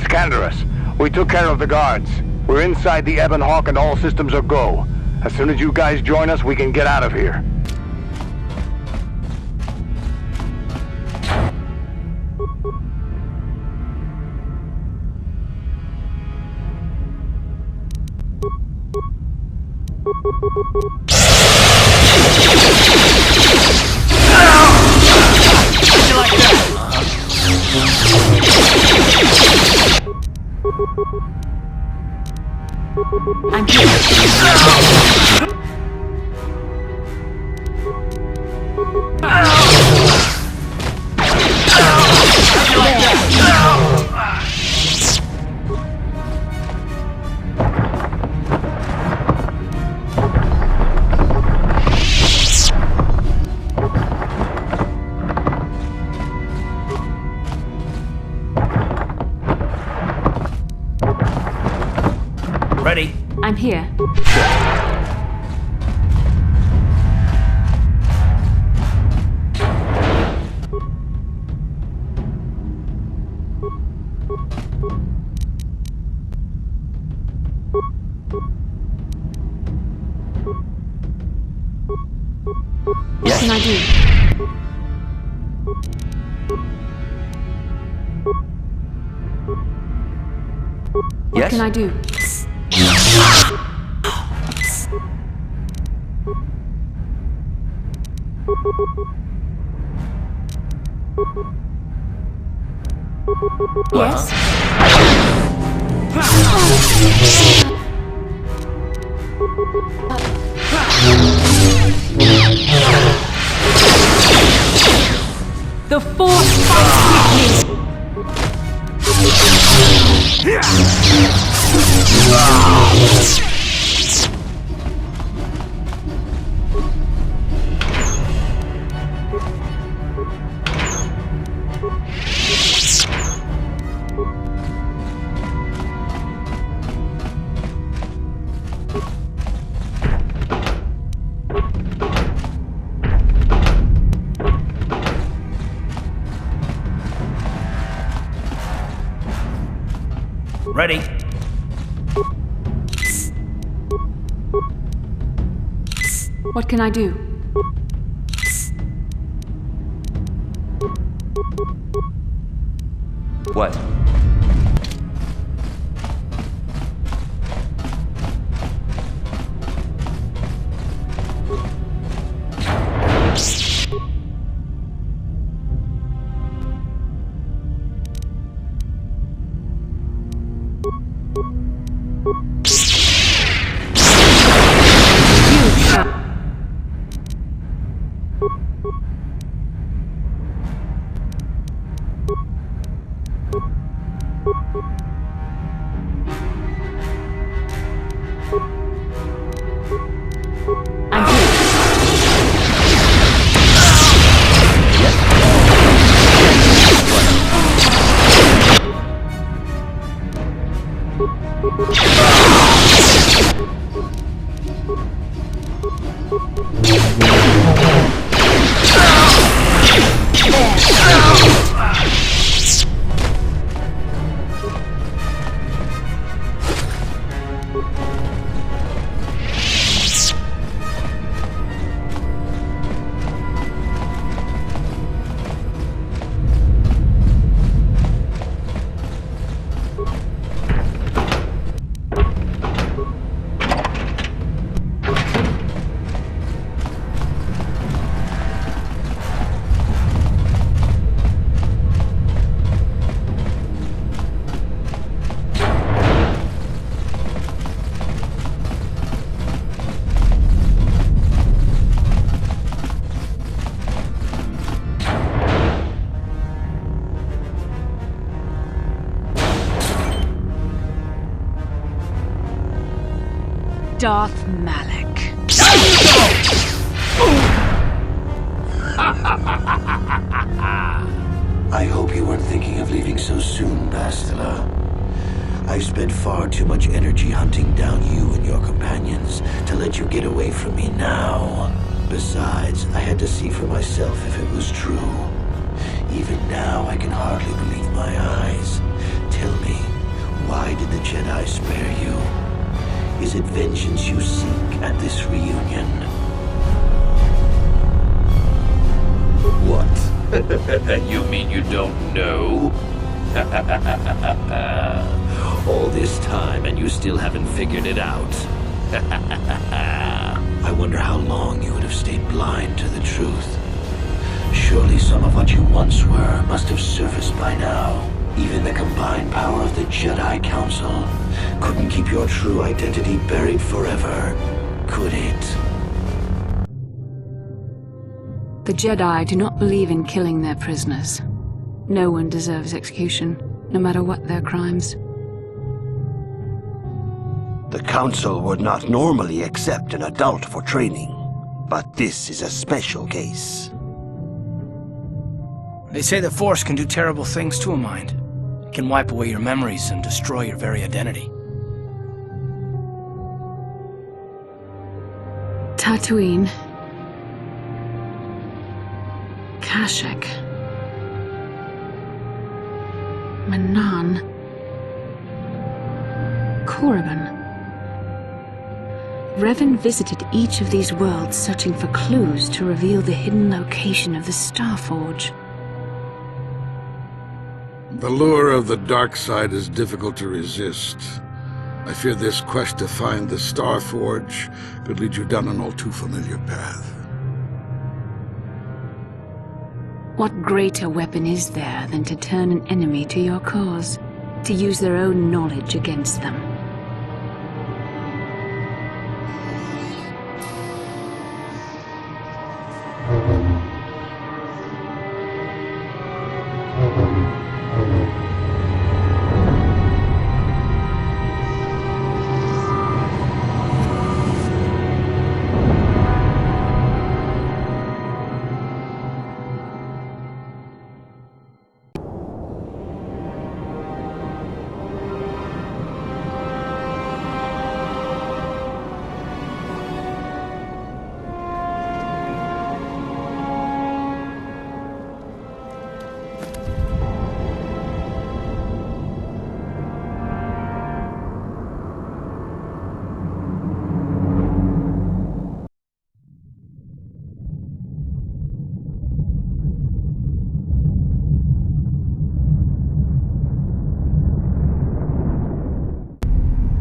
Scanderus. We took care of the guards. We're inside the Ebon Hawk and all systems are go. As soon as you guys join us, we can get out of here. I'm here. Ready? I'm here. What can I do? What can I do? Yes? The Force fights with me! Ready? What can I do? What? Darth Malak. I hope you weren't thinking of leaving so soon, Bastila. I've spent far too much energy hunting down you and your companions to let you get away from me now. Besides, I had to see for myself if it was true. Even now, I can hardly believe my eyes. Tell me, don't know? All this time and you still haven't figured it out. I wonder how long you would have stayed blind to the truth. Surely some of what you once were must have surfaced by now. Even the combined power of the Jedi Council couldn't keep your true identity buried forever, could it? The Jedi do not believe in killing their prisoners. No one deserves execution, no matter what their crimes. The Council would not normally accept an adult for training, but this is a special case. They say the Force can do terrible things to a mind. It can wipe away your memories and destroy your very identity. Tatooine. Kashyyyk. Manaan. Korriban. Revan visited each of these worlds searching for clues to reveal the hidden location of the Starforge. The lure of the dark side is difficult to resist. I fear this quest to find the Starforge could lead you down an all too familiar path. What greater weapon is there than to turn an enemy to your cause, to use their own knowledge against them?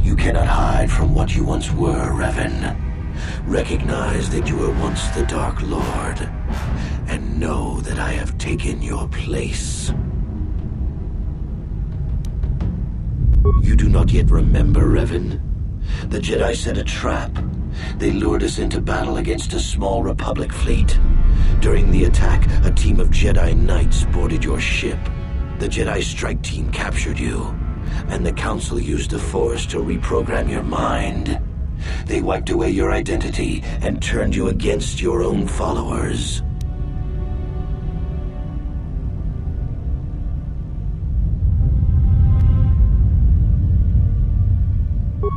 You cannot hide from what you once were, Revan. Recognize that you were once the Dark Lord, and know that I have taken your place. You do not yet remember, Revan? The Jedi set a trap. They lured us into battle against a small Republic fleet. During the attack, a team of Jedi Knights boarded your ship. The Jedi strike team captured you, and the Council used the Force to reprogram your mind. They wiped away your identity and turned you against your own followers.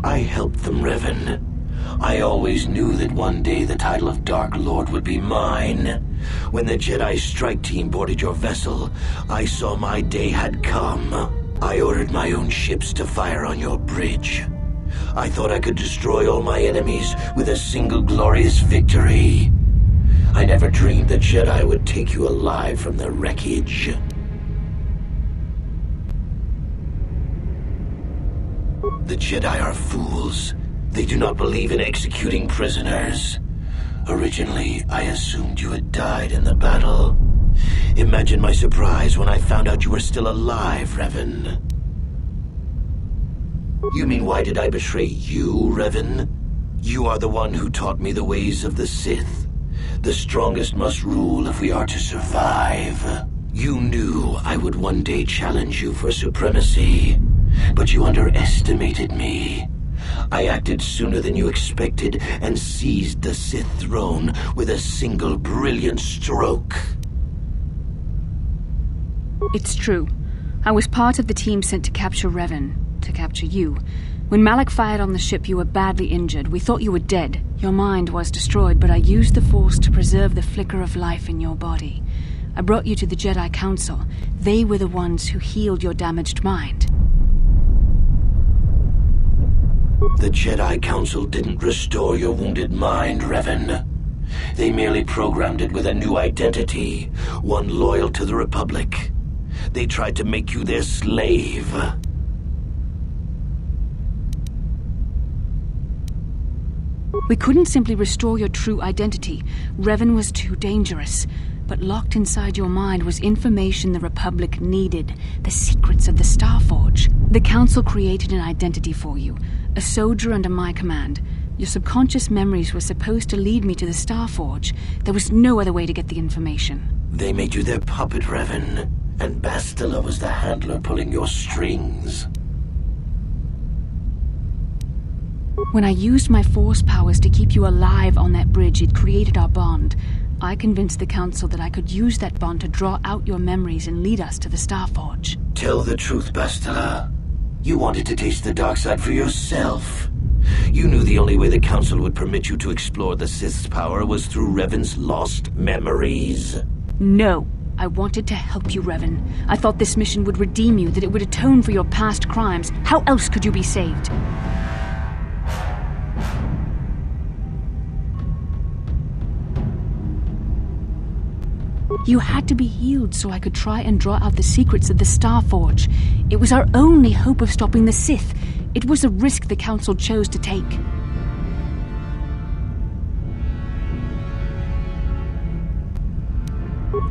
I helped them, Revan. I always knew that one day the title of Dark Lord would be mine. When the Jedi strike team boarded your vessel, I saw my day had come. I ordered my own ships to fire on your bridge. I thought I could destroy all my enemies with a single glorious victory. I never dreamed the Jedi would take you alive from the wreckage. The Jedi are fools. They do not believe in executing prisoners. Originally, I assumed you had died in the battle. Imagine my surprise when I found out you were still alive, Revan. You mean, why did I betray you, Revan? You are the one who taught me the ways of the Sith. The strongest must rule if we are to survive. You knew I would one day challenge you for supremacy, but you underestimated me. I acted sooner than you expected and seized the Sith throne with a single brilliant stroke. It's true. I was part of the team sent to capture Revan, to capture you. When Malak fired on the ship, you were badly injured. We thought you were dead. Your mind was destroyed, but I used the Force to preserve the flicker of life in your body. I brought you to the Jedi Council. They were the ones who healed your damaged mind. The Jedi Council didn't restore your wounded mind, Revan. They merely programmed it with a new identity, one loyal to the Republic. They tried to make you their slave. We couldn't simply restore your true identity. Revan was too dangerous. But locked inside your mind was information the Republic needed. The secrets of the Starforge. The Council created an identity for you. A soldier under my command. Your subconscious memories were supposed to lead me to the Starforge. There was no other way to get the information. They made you their puppet, Revan. And Bastila was the handler pulling your strings. When I used my Force powers to keep you alive on that bridge, it created our bond. I convinced the Council that I could use that bond to draw out your memories and lead us to the Starforge. Tell the truth, Bastila. You wanted to taste the dark side for yourself. You knew the only way the Council would permit you to explore the Sith's power was through Revan's lost memories. No. I wanted to help you, Revan. I thought this mission would redeem you, that it would atone for your past crimes. How else could you be saved? You had to be healed so I could try and draw out the secrets of the Starforge. It was our only hope of stopping the Sith. It was a risk the Council chose to take.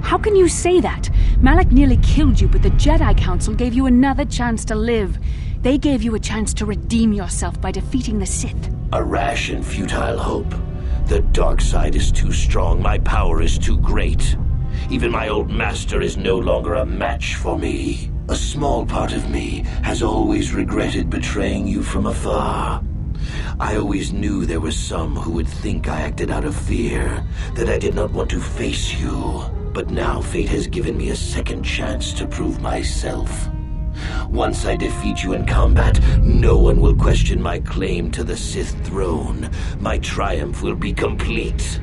How can you say that? Malak nearly killed you, but the Jedi Council gave you another chance to live. They gave you a chance to redeem yourself by defeating the Sith. A rash and futile hope. The dark side is too strong. My power is too great. Even my old master is no longer a match for me. A small part of me has always regretted betraying you from afar. I always knew there were some who would think I acted out of fear, that I did not want to face you. But now fate has given me a second chance to prove myself. Once I defeat you in combat, no one will question my claim to the Sith throne. My triumph will be complete.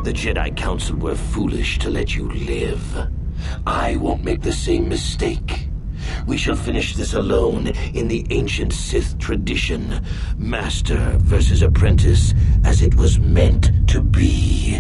The Jedi Council were foolish to let you live. I won't make the same mistake. We shall finish this alone in the ancient Sith tradition. Master versus apprentice, as it was meant to be.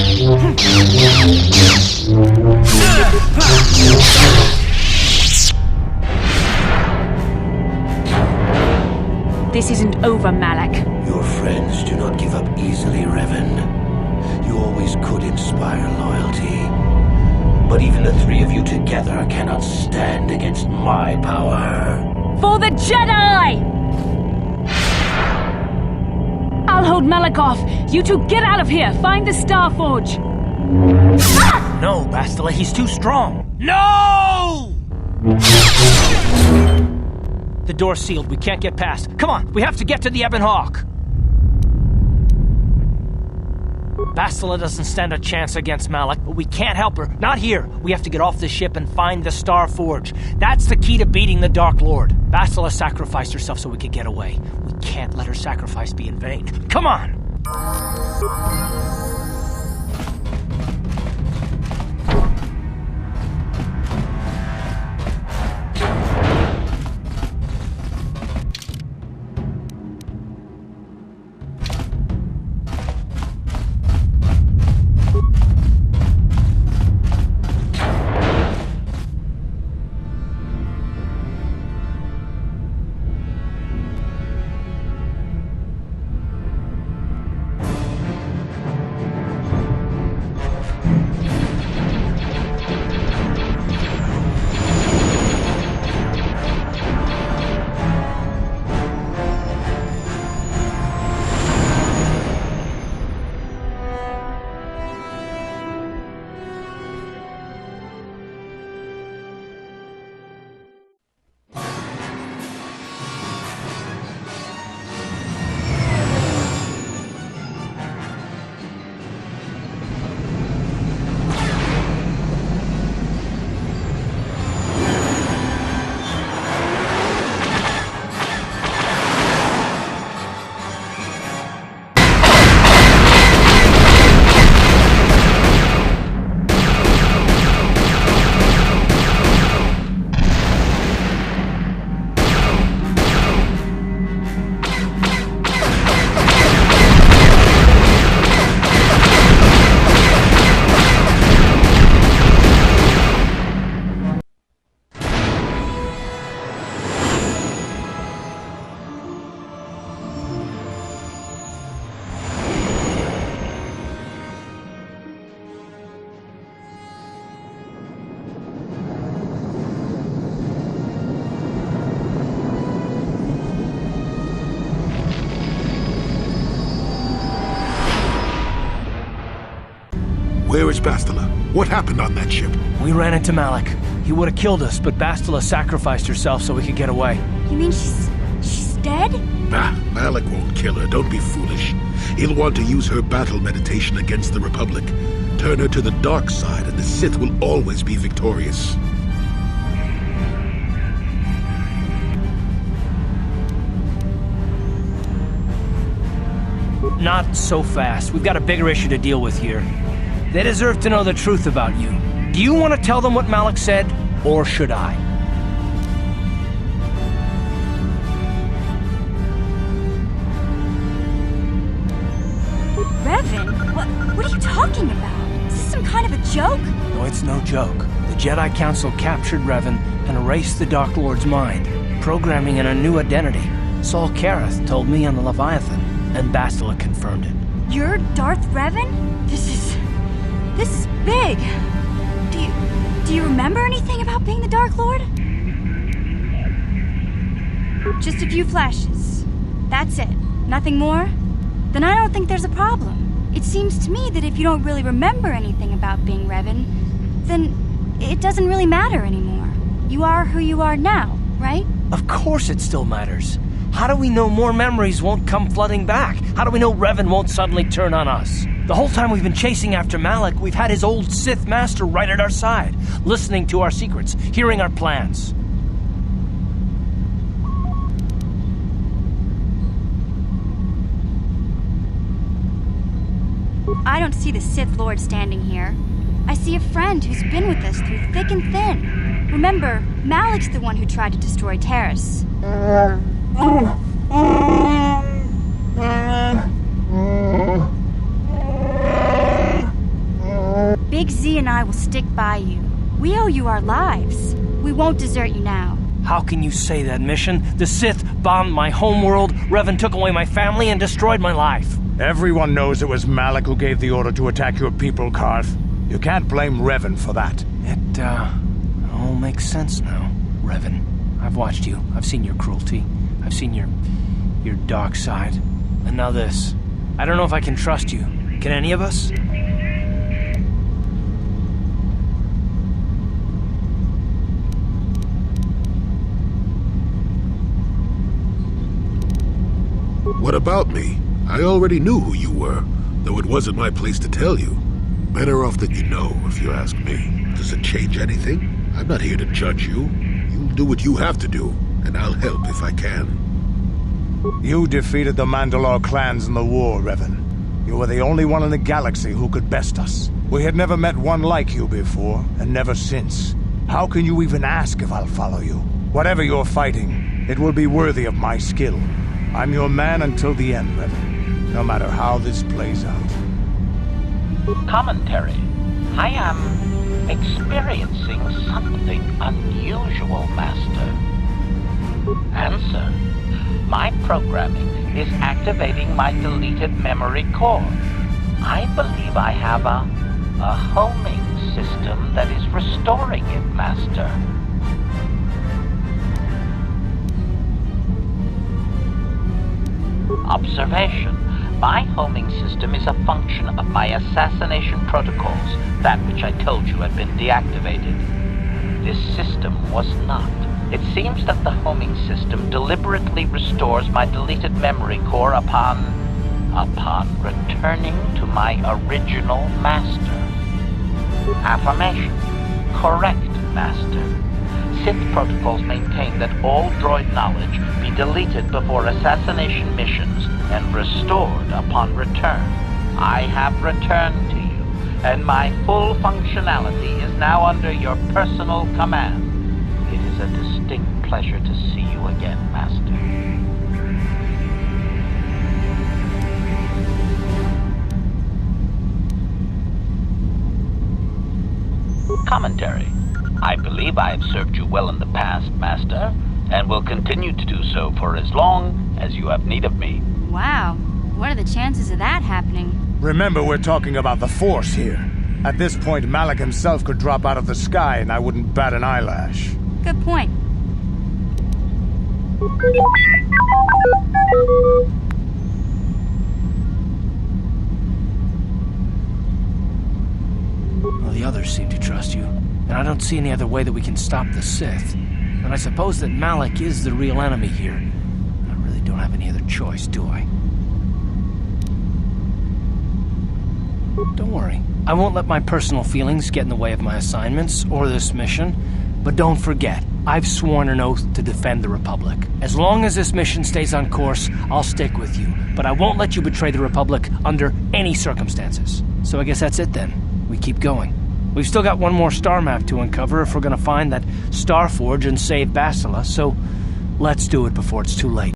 This isn't over, Malak. Your friends do not give up easily, Revan. You always could inspire loyalty. But even the three of you together cannot stand against my power. For the Jedi! I'll hold Malak off. You two get out of here. Find the Star Forge. No, Bastila, he's too strong. No! The door's sealed. We can't get past. Come on, we have to get to the Ebon Hawk. Bastila doesn't stand a chance against Malak, but we can't help her. Not here. We have to get off the ship and find the Star Forge. That's the key to beating the Dark Lord. Bastila sacrificed herself so we could get away. We can't let her sacrifice be in vain. Come on! Where is Bastila? What happened on that ship? We ran into Malak. He would have killed us, but Bastila sacrificed herself so we could get away. You mean she's dead? Bah, Malak won't kill her. Don't be foolish. He'll want to use her battle meditation against the Republic. Turn her to the dark side, and the Sith will always be victorious. Not so fast. We've got a bigger issue to deal with here. They deserve to know the truth about you. Do you want to tell them what Malak said, or should I? Revan? What are you talking about? Is this some kind of a joke? No, it's no joke. The Jedi Council captured Revan and erased the Dark Lord's mind, programming in a new identity. Saul Karath told me on the Leviathan, and Bastila confirmed it. You're Darth Revan? This is big. Do you remember anything about being the Dark Lord? Just a few flashes. That's it. Nothing more? Then I don't think there's a problem. It seems to me that if you don't really remember anything about being Revan, then it doesn't really matter anymore. You are who you are now, right? Of course it still matters. How do we know more memories won't come flooding back? How do we know Revan won't suddenly turn on us? The whole time we've been chasing after Malak, we've had his old Sith master right at our side, listening to our secrets, hearing our plans. I don't see the Sith Lord standing here. I see a friend who's been with us through thick and thin. Remember, Malak's the one who tried to destroy Taris. Big Z and I will stick by you. We owe you our lives. We won't desert you now. How can you say that, Mission? The Sith bombed my homeworld, Revan took away my family, and destroyed my life. Everyone knows it was Malak who gave the order to attack your people, Carth. You can't blame Revan for that. It, all makes sense now, Revan. I've watched you. I've seen your cruelty. I've seen your dark side. And now this. I don't know if I can trust you. Can any of us? What about me? I already knew who you were, though it wasn't my place to tell you. Better off that you know, if you ask me. Does it change anything? I'm not here to judge you. You'll do what you have to do, and I'll help if I can. You defeated the Mandalore clans in the war, Revan. You were the only one in the galaxy who could best us. We had never met one like you before, and never since. How can you even ask if I'll follow you? Whatever you're fighting, it will be worthy of my skill. I'm your man until the end, Revan. No matter how this plays out. Commentary. I am experiencing something unusual, Master. Answer. My programming is activating my deleted memory core. I believe I have a homing system that is restoring it, Master. Observation. My homing system is a function of my assassination protocols, that which I told you had been deactivated. This system was not. It seems that the homing system deliberately restores my deleted memory core upon returning to my original master. Affirmation. Correct, Master. Sith protocols maintain that all droid knowledge be deleted before assassination missions and restored upon return. I have returned to you, and my full functionality is now under your personal command. It is a distinct pleasure to see you again, Master. Commentary. I believe I have served you well in the past, Master, and will continue to do so for as long as you have need of me. Wow. What are the chances of that happening? Remember, we're talking about the Force here. At this point, Malak himself could drop out of the sky and I wouldn't bat an eyelash. Good point. Well, the others seem to trust you. And I don't see any other way that we can stop the Sith. And I suppose that Malak is the real enemy here. I really don't have any other choice, do I? Don't worry. I won't let my personal feelings get in the way of my assignments or this mission. But don't forget, I've sworn an oath to defend the Republic. As long as this mission stays on course, I'll stick with you. But I won't let you betray the Republic under any circumstances. So I guess that's it then. We keep going. We've still got one more star map to uncover if we're gonna find that Starforge and save Bastila, so let's do it before it's too late.